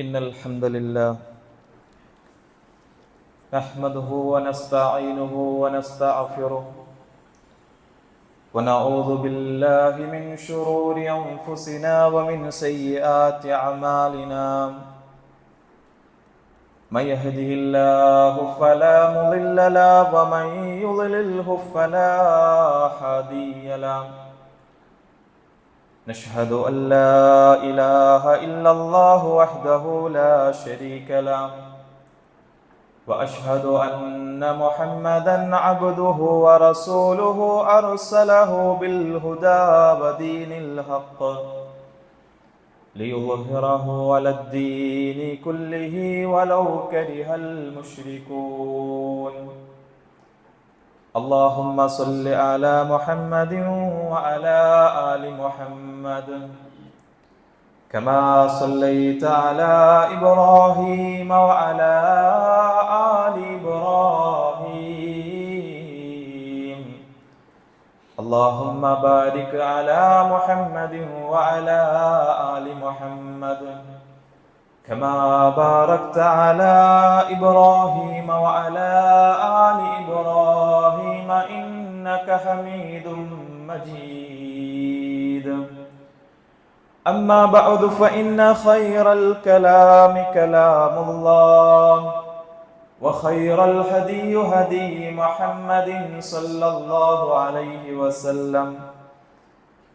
إن الحمد لله نحمده ونستعينه ونستغفره ونعوذ بالله من شرور أنفسنا ومن سيئات أعمالنا من يهده الله فلا مضل له ومن يضلله فلا هادي له نشهد أن لا إله إلا الله وحده لا شريك له وأشهد أن محمدًا عبده ورسوله أرسله بالهدى ودين الحق ليظهره على الدين كله ولو كره المشركون اللهم صل على محمد وعلى آل محمد كما صليت على إبراهيم وعلى آل إبراهيم اللهم بارك على محمد وعلى آل محمد كما باركت على إبراهيم وعلى آل إبراهيم إنك حميد مجيد أما بعد فإن خير الكلام كلام الله وخير الهدي هدي محمد صلى الله عليه وسلم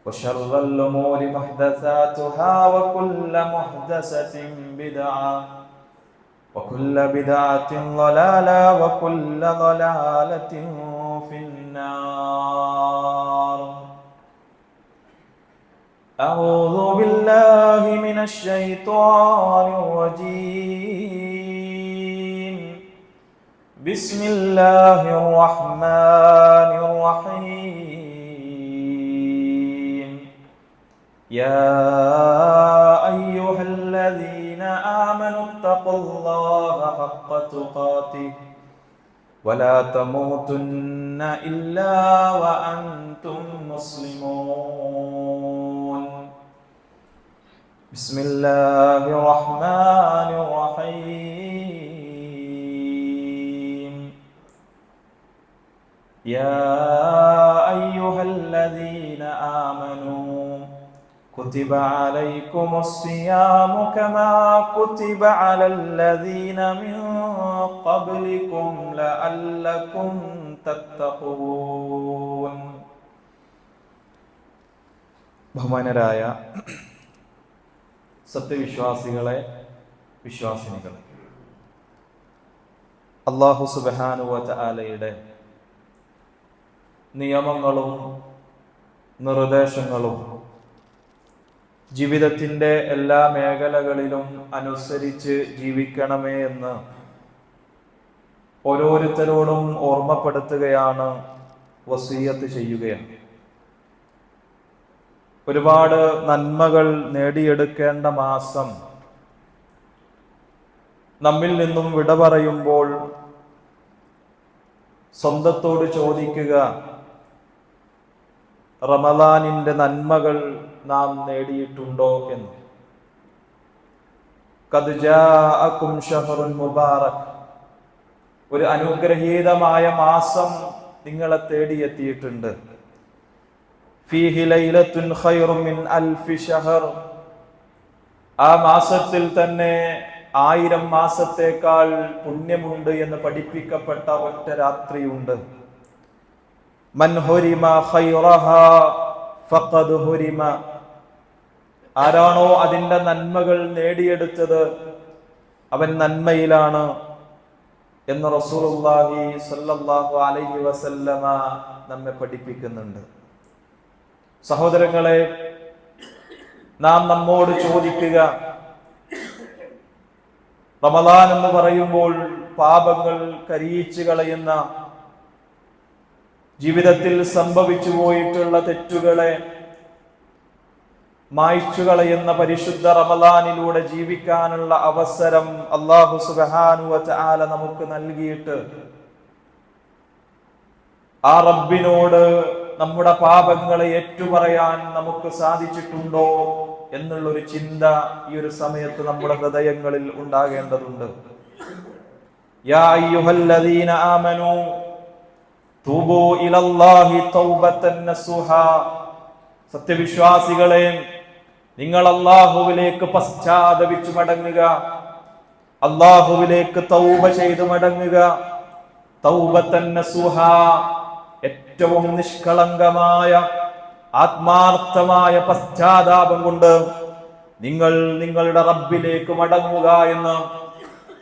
وشر الأمور محدثاتها وكل محدثة بدعة وكل بدعة ضلالة وكل ضلالة في النار. أعوذ بالله من الشيطان الرجيم. بسم الله الرحمن الرحيم. يا أيها الذين آمنوا اتقوا الله حق تقاته ولا تموتن إلا وأنتم مسلمون. بسم الله الرحمن الرحيم. يا أيها الذين آمنوا كتب عليكم الصيام كما كتب على الذين من قبلكم لعلكم تتقون. ബഹുമാനരായ സത്യവിശ്വാസികളെ, വിശ്വാസിനികളെ, അല്ലാഹു സുബ്ഹാനഹു വ തആലയുടെ നിയമങ്ങളും നിർദ്ദേശങ്ങളും ജീവിതത്തിൻ്റെ എല്ലാ മേഖലകളിലും അനുസരിച്ച് ജീവിക്കണമേ എന്ന് ഓരോരുത്തരോടും ഓർമ്മപ്പെടുത്തുകയാണ്, വസിയ്യത്ത് ചെയ്യുകയാണ്. ഒരുപാട് നന്മകൾ നേടിയെടുക്കേണ്ട മാസം നമ്മിൽ നിന്നും വിട പറയുമ്പോൾ സ്വന്തത്തോട് ചോദിക്കുക, റമദാനിന്റെ നന്മകൾ നാം നേടിയിട്ടുണ്ടോ എന്ന്. ഖദ് ജാഅകും ശഹറുൻ മുബാറക്, ഒരു അനുഗ്രഹീതമായ മാസം നിങ്ങളെ തേടിയെത്തിയിട്ടുണ്ട്. ഫീഹി ലൈലത്തുൻ ഖൈറും മിൻ അൽഫി ശഹർ, ആ മാസത്തിൽ തന്നെ 1000 മാസത്തേക്കാൾ പുണ്യമുണ്ട് എന്ന് പഠിപ്പിക്കപ്പെട്ട ഒറ്റ രാത്രിയുണ്ട്. മൻ ഹുരിമ ഖൈറഹാ ഫഖദ് ഹുരിമ, ആരാണോ അതിൻ്റെ നന്മകൾ നേടിയെടുത്തത് അവൻ നന്മയിലാണ് എന്ന് റസൂലുള്ളാഹി സ്വല്ലല്ലാഹു അലൈഹി വസല്ലമ നമ്മെ പഠിപ്പിക്കുന്നുണ്ട്. സഹോദരങ്ങളെ, നാം നമ്മോട് ചോദിക്കുക, റമദാൻ എന്ന് പറയുമ്പോൾ പാപങ്ങൾ കരിയിച്ചു കളയുന്ന, ജീവിതത്തിൽ സംഭവിച്ചു പോയിട്ടുള്ള തെറ്റുകളെ മായ്ച്ചു കളയുന്ന പരിശുദ്ധ റമദാനിലൂടെ ജീവിക്കാനുള്ള അവസരം അല്ലാഹു സുബ്ഹാനഹു വ തആല നമുക്ക് നൽകിയിട്ട് ആ റബ്ബിനോട് നമ്മുടെ പാപങ്ങളെ ഏറ്റുപറയാൻ നമുക്ക് സാധിച്ചിട്ടുണ്ടോ എന്നുള്ളൊരു ചിന്ത ഈ ഒരു സമയത്ത് നമ്മുടെ ഹൃദയങ്ങളിൽ ഉണ്ടാകേണ്ടതുണ്ട്. യാ അയ്യുഹല്ലദീന ആമനൂ തൂബൂ ഇലല്ലാഹി തൗബതൻ നസുഹാ. സത്യവിശ്വാസികളെ, നിങ്ങൾ അല്ലാഹുവിലേക്ക് പശ്ചാത്തപിച്ചു മടങ്ങുക, അല്ലാഹുവിലേക്ക് തൗബ ചെയ്തു മടങ്ങുക. തൗബതൻ നസുഹാ, ഏറ്റവും നിഷ്കളങ്കമായ ആത്മാർത്ഥമായ പശ്ചാത്താപം കൊണ്ട് നിങ്ങൾ നിങ്ങളുടെ റബ്ബിലേക്ക് മടങ്ങുക എന്ന്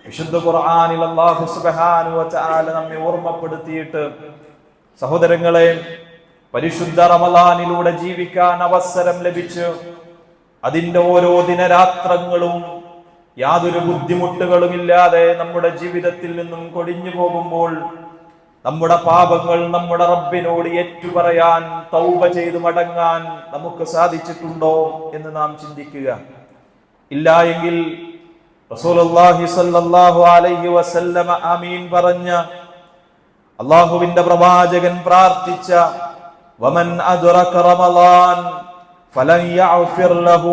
വിശുദ്ധ ഖുർആനിൽ അല്ലാഹു സുബ്ഹാനഹു വ തആല നമ്മെ ഓർമ്മപ്പെടുത്തിയിട്ട്, സഹോദരങ്ങളെ, പരിശുദ്ധ റമളാനിലൂടെ ജീവിക്കാൻ അവസരം ലഭിച്ച് അതിന്റെ ഓരോ ദിനരാത്രങ്ങളും യാതൊരു ബുദ്ധിമുട്ടുകളും ഇല്ലാതെ നമ്മുടെ ജീവിതത്തിൽ നിന്നും കൊടിഞ്ഞു പോകുമ്പോൾ നമ്മുടെ പാപങ്ങൾ നമ്മുടെ റബ്ബിനോട് ഏറ്റുപറയാൻ, തൗബ ചെയ്തു മടങ്ങാൻ നമുക്ക് സാധിച്ചിട്ടുണ്ടോ എന്ന് നാം ചിന്തിക്കുക. ഇല്ല എങ്കിൽ റസൂലുള്ളാഹി സ്വല്ലല്ലാഹു അലൈഹി വസല്ലമ ആമീൻ പറഞ്ഞ, അല്ലാഹുവിന്റെ പ്രവാചകൻ പ്രാർത്ഥിച്ച വമൻ അദ്റക റമളാൻ ഫലൻ യഗ്ഫിർ ലഹു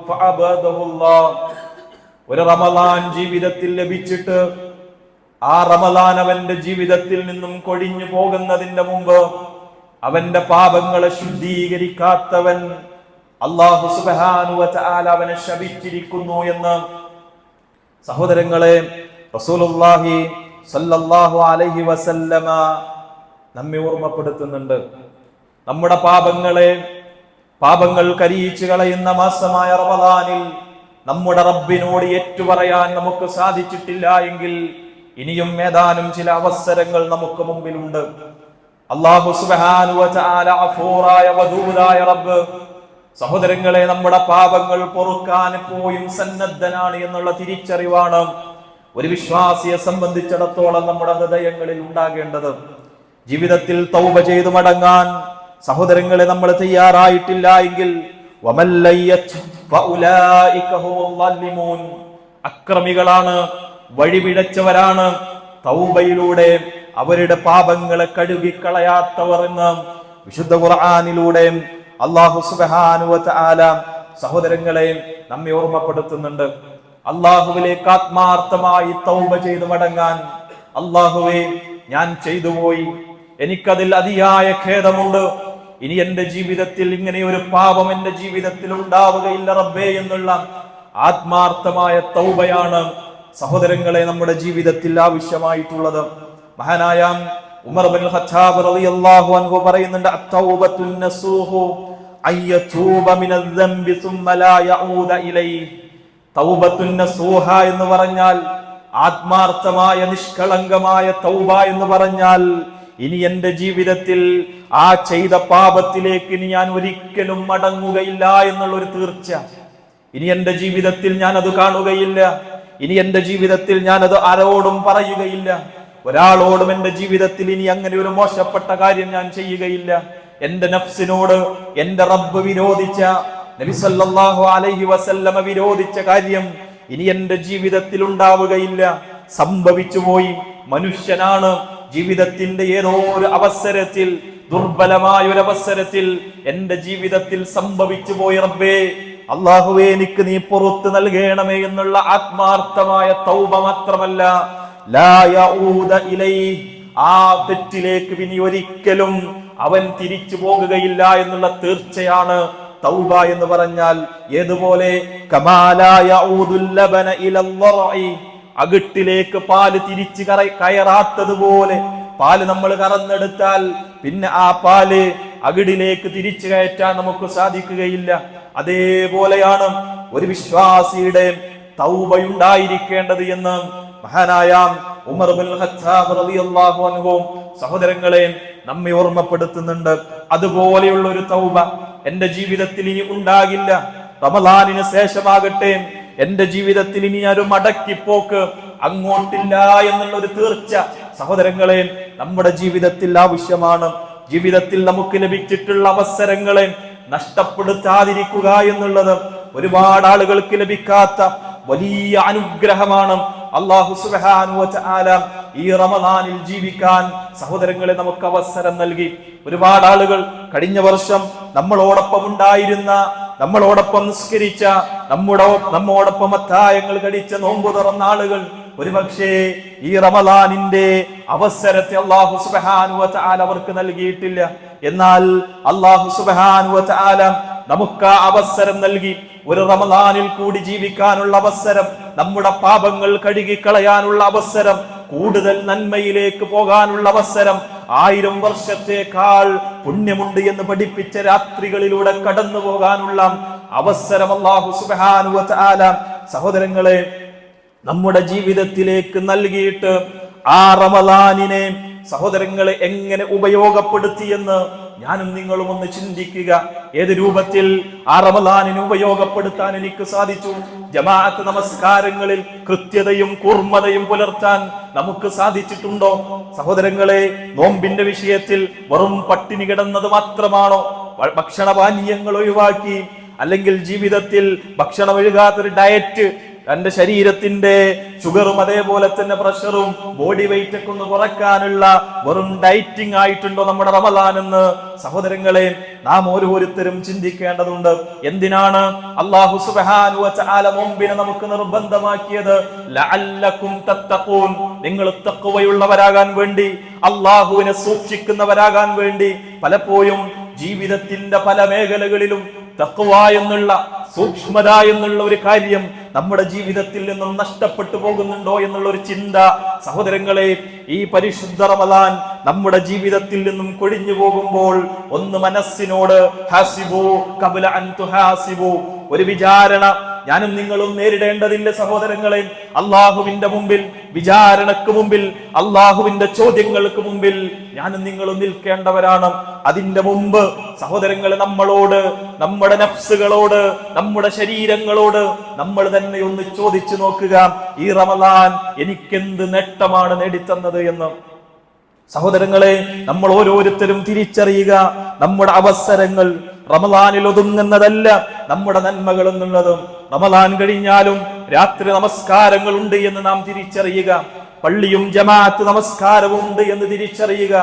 ഫഅബദഹുല്ലാഹ്. ഒരു റമളാൻ ജീവിതത്തിൽ ലഭിച്ചിട്ട് ആ റമളാൻ അവന്റെ ജീവിതത്തിൽ നിന്നും കൊഴിഞ്ഞു പോകുന്നതിന്റെ മുമ്പ് അവന്റെ പാപങ്ങളെ ശുദ്ധീകരിക്കാത്തവൻ അല്ലാഹു സുബ്ഹാനഹു വ തആല അവനെ ശപിച്ചിരിക്കുന്നു എന്ന് സഹോദരങ്ങളെ റസൂലുള്ളാഹി സല്ലല്ലാഹു അലൈഹി വസല്ലമ നമ്മെ ഓർമ്മപ്പെടുത്തുന്നുണ്ട്. നമ്മുടെ പാപങ്ങൾ കരിയിച്ചു കളയുന്ന മാസമായ റമളാനിൽ നമ്മുടെ റബ്ബിനോട് ഏറ്റുപറയാൻ നമുക്ക് സാധിച്ചിട്ടില്ല എങ്കിൽ ഇനിയും ഏതാനും ചില അവസരങ്ങൾ നമുക്ക് മുമ്പിലുണ്ട്. അല്ലാഹു സുബ്ഹാനഹു വ തആല ഗഫൂറായ വദൂദായ റബ്ബ്, സഹോദരങ്ങളെ, നമ്മുടെ പാപങ്ങൾ പൊറുക്കാൻ എപ്പോഴും സന്നദ്ധനാണ് എന്നുള്ള തിരിച്ചറിവാണ് ഒരു വിശ്വാസിയെ സംബന്ധിച്ചിടത്തോളം നമ്മുടെ ഹൃദയങ്ങളിൽ ഉണ്ടാകേണ്ടത്. ജീവിതത്തിൽ തൗബ ചെയ്തു മടങ്ങാൻ സഹോദരങ്ങളെ നമ്മൾ തയ്യാറായിട്ടില്ല എങ്കിൽ അക്രമികളാണ്, വഴിപിഴച്ചവരാണ്, തൗബയിലൂടെ അവരുടെ പാപങ്ങളെ കഴുകിക്കളയാത്തവർ എന്ന് വിശുദ്ധ ഖുർആനിലൂടെ അല്ലാഹു സുബ്ഹാനഹു വ തആല സഹോദരങ്ങളെ നമ്മെ ഓർമ്മപ്പെടുത്തുന്നുണ്ട്. അല്ലാഹുവിലേക്ക് ആത്മാർത്ഥമായി തൗബ ചെയ്തു മടങ്ങാൻ, അല്ലാഹുവേ, ഞാൻ ചെയ്തുപോയി, എനിക്കതിൽ അതിയായ ഖേദമുണ്ട്, ഇനി എന്റെ ജീവിതത്തിൽ ഇങ്ങനെ ഒരു പാപം എന്റെ ജീവിതത്തിൽ ഉണ്ടാവുകയില്ല റബ്ബേ എന്നുള്ള ആത്മാർത്ഥമായ തൗബയാണ് സഹോദരങ്ങളെ നമ്മുടെ ജീവിതത്തിൽ ആവശ്യമായിട്ടുള്ളത്. മഹാനായ ഉമർ ഇബ്നുൽ ഖത്താബ് റളിയല്ലാഹു അൻഹു പറയുന്നുണ്ട്, അത്തൗബത്തുൻ നസൂഹു അയ്യതൂബ മിനൽ ദംബി സുമ്മ ലാ യഊദ ഇലൈഹി. തൗബത്തുൻ നസൂഹ എന്ന് പറഞ്ഞാൽ, ആത്മാർത്ഥമായ നിഷ്കളങ്കമായ തൗബ എന്ന് പറഞ്ഞാൽ, ഇനി എന്റെ ജീവിതത്തിൽ ആ ചെയ്ത പാപത്തിലേക്ക് ഇനി ഞാൻ ഒരിക്കലും മടങ്ങുകയില്ല എന്നുള്ള ഒരു തീർച്ച. ഇനി എന്റെ ജീവിതത്തിൽ ഞാൻ അത് കാണുകയില്ല, ഇനി എന്റെ ജീവിതത്തിൽ ഞാൻ അത് ആരോടും പറയുകയില്ല, ഒരാളോടും എന്റെ ജീവിതത്തിൽ ഇനി അങ്ങനെ ഒരു മോശപ്പെട്ട കാര്യം ഞാൻ ചെയ്യുകയില്ല. എന്റെ നഫ്സിനോട് എന്റെ റബ്ബ് വിരോധിച്ച, നബി സല്ലല്ലാഹു അലൈഹി വസല്ലമ വിരോധിച്ച കാര്യം ഇനി എന്റെ ജീവിതത്തിൽ ഉണ്ടാവുകയില്ല. സംഭവിച്ചു പോയി, മനുഷ്യനാണ്, ജീവിതത്തിന്റെ ഏതോ ഒരു അവസരത്തിൽ, ദുർബലമായ ഒരു അവസരത്തിൽ എന്റെ ജീവിതത്തിൽ സംഭവിച്ചു പോയി റബ്ബേ, അല്ലാഹുവേ, എനിക്ക് നീ പുറത്തു നൽകണമേ എന്നുള്ള ആത്മാർത്ഥമായ തൗബ മാത്രമല്ല, ലാ യഊദ ഇലൈഹി, ആ തെറ്റിലേക്ക് ഇനി ഒരിക്കലും അവൻ തിരിച്ചു പോകുകയില്ല എന്നുള്ള തീർച്ചയാണ് തൗബ എന്ന് പറഞ്ഞാൽ. ഏതുപോലെ കമാലാ യഊദുൽ ലബന ഇലൽ ളറഇ, അകിട്ടിലേക്ക് പാല് തിരിച്ചു കയറാത്തതുപോലെ, പാല് നമ്മൾ കറന്നെടുത്താൽ പിന്നെ ആ പാല് അകിടിലേക്ക് തിരിച്ചു കയറ്റാൻ നമുക്ക് സാധിക്കുകയില്ല. അതേപോലെയാണ് ഒരു വിശ്വാസിയുടെ തൗബയുണ്ടായിരിക്കേണ്ടത് എന്ന് മഹാനായ ഉമർ ഇബ്നുൽ ഖത്താബ് റളിയല്ലാഹു അൻഹു സഹോദരങ്ങളെ നമ്മെ ഓർമ്മപ്പെടുത്തുന്നുണ്ട്. അതുപോലെയുള്ള ഒരു തൗബ എന്റെ ജീവിതത്തിൽ ഇനി ഉണ്ടാകില്ല. റമളാനിന് ശേഷമാകട്ടെ എന്റെ ജീവിതത്തിൽ ഇനി ഒരു മടക്കിപ്പോക്ക് അങ്ങോട്ടില്ല എന്നുള്ള ഒരു തീർച്ച സഹോദരങ്ങളെ നമ്മുടെ ജീവിതത്തിൽ ആവശ്യമാണ്. ജീവിതത്തിൽ നമുക്ക് ലഭിച്ചിട്ടുള്ള അവസരങ്ങളെ നഷ്ടപ്പെടുത്താതിരിക്കുക എന്നുള്ളത് ഒരുപാട് ആളുകൾക്ക് ലഭിക്കാത്ത വലിയ അനുഗ്രഹമാണ്. അല്ലാഹു സുബ്ഹാനഹു വ തആല ഈ റമദാനിൽ ജീവിക്കാൻ സഹോദരങ്ങളെ നമുക്ക് അവസരം നൽകി. ഒരുപാട് ആളുകൾ കഴിഞ്ഞ വർഷം നമ്മളോടൊപ്പം ഉണ്ടായിരുന്ന, നമ്മളോടൊപ്പം നിസ്കരിച്ച, നമ്മോടൊപ്പം അത്താഴങ്ങൾ കഴിച്ച, നോമ്പ് തുറന്ന ആളുകൾ ഒരുപക്ഷേ ഈ റമദാനിന്റെ അവസരത്തെ അല്ലാഹു സുബ്ഹാനഹു വ തആല അവർക്ക് നൽകിയിട്ടില്ല. എന്നാൽ അല്ലാഹു സുബ്ഹാനഹു വ തആല നമുക്ക് അവസരം നൽകി. ഒരു റമദാനിൽ കൂടി ജീവിക്കാനുള്ള അവസരം, നമ്മുടെ പാപങ്ങൾ കഴുകിക്കളയാനുള്ള അവസരം, കൂടുതൽ നന്മയിലേക്ക് പോകാനുള്ള അവസരം, 1000 വർഷത്തേക്കാൾ പുണ്യമുണ്ട് എന്ന് പഠിപ്പിച്ച രാത്രികളിലൂടെ കടന്നു പോകാനുള്ള അവസരം അല്ലാഹു സുബ്ഹാനഹു വ തആല സഹോദരങ്ങളെ നമ്മുടെ ജീവിതത്തിലേക്ക് നൽകിയിട്ട് ആ റമദാനിനെ സഹോദരങ്ങളെ എങ്ങനെ ഉപയോഗപ്പെടുത്തിയെന്ന് ഞാനും നിങ്ങളും ഒന്ന് ചിന്തിക്കുക. ഏത് രൂപത്തിൽ ആ റമദാനിനെ ഉപയോഗപ്പെടുത്താൻ എനിക്ക് സാധിച്ചു? ജമാഅത്ത് നമസ്കാരങ്ങളിൽ കൃത്യതയും കൂർമ്മതയും പുലർത്താൻ നമുക്ക് സാധിച്ചിട്ടുണ്ടോ? സഹോദരങ്ങളെ, നോമ്പിന്റെ വിഷയത്തിൽ വെറും പട്ടിണി കിടന്നത് മാത്രമാണോ? ഭക്ഷണപാനീയങ്ങൾ ഒഴിവാക്കി, അല്ലെങ്കിൽ ജീവിതത്തിൽ ഭക്ഷണം ഒഴികാത്തൊരു ഡയറ്റ്, തന്റെ ശരീരത്തിന്റെ ഷുഗറും അതേപോലെ തന്നെ പ്രഷറും ബോഡി വെയിറ്റ് ഒക്കെ ഒന്ന് കുറയ്ക്കാനുള്ള വെറും ഡയറ്റിംഗ് ആയിട്ടുണ്ടോ നമ്മുടെ റമദാൻ എന്ന് സഹോദരങ്ങളെ നാം ഓരോരുത്തരും ചിന്തിക്കേണ്ടതുണ്ട്. എന്തിനാണ് അല്ലാഹു സുബ്ഹാനഹു വ തആല നോമ്പിനെ നമുക്ക് നിർബന്ധമാക്കിയത്? ലഅല്ലകും തത്തഖൂൻ, നിങ്ങൾ തഖ്വയുള്ളവരാകാൻ വേണ്ടി, അല്ലാഹുവിനെ സൂക്ഷിക്കുന്നവരാകാൻ വേണ്ടി. പലപ്പോഴും ജീവിതത്തിന്റെ പല മേഖലകളിലും തഖ്വ എന്നുള്ള, സൂക്ഷ്മത എന്നുള്ള ഒരു കാര്യം നമ്മുടെ ജീവിതത്തിൽ നിന്നും നഷ്ടപ്പെട്ടു പോകുന്നുണ്ടോ എന്നുള്ള ഒരു ചിന്ത സഹോദരങ്ങളെ ഈ പരിശുദ്ധ റമദാൻ നമ്മുടെ ജീവിതത്തിൽ നിന്നും കൊഴിഞ്ഞു പോകുമ്പോൾ ഒന്ന് മനസ്സിനോട് ഹാസിബു ഖബ്ല അൻ തുഹാസിബു, ഒരു വിചാരണ ഞാനും നിങ്ങളും നേരിടേണ്ടതില്ല സഹോദരങ്ങളെ. അള്ളാഹുവിന്റെ മുമ്പിൽ, വിചാരണക്ക് മുമ്പിൽ, അള്ളാഹുവിന്റെ ചോദ്യങ്ങൾക്ക് മുമ്പിൽ ഞാനും നിങ്ങളും നിൽക്കേണ്ടവരാണ്. അതിന്റെ മുമ്പ് സഹോദരങ്ങളെ നമ്മളോട്, നമ്മുടെ നഫ്സുകളോട്, നമ്മുടെ ശരീരങ്ങളോട് നമ്മൾ തന്നെ ഒന്ന് ചോദിച്ചു നോക്കുക, ഈ റമദാൻ എനിക്കെന്ത് നേട്ടമാണ് നേടിത്തന്നത് എന്ന്. സഹോദരങ്ങളെ, നമ്മൾ ഓരോരുത്തരും തിരിച്ചറിയുക, നമ്മുടെ അവസരങ്ങൾ റമദാനിൽ ഒതുങ്ങുന്നതല്ല, നമ്മുടെ നന്മകൾ എന്നുള്ളതും റമദാൻ കഴിഞ്ഞാലും രാത്രി നമസ്കാരങ്ങൾ ഉണ്ട് എന്ന് നാം തിരിച്ചറിയുക, പള്ളിയും ജമാഅത്ത് നമസ്കാരവും ഉണ്ട് എന്ന് തിരിച്ചറിയുക,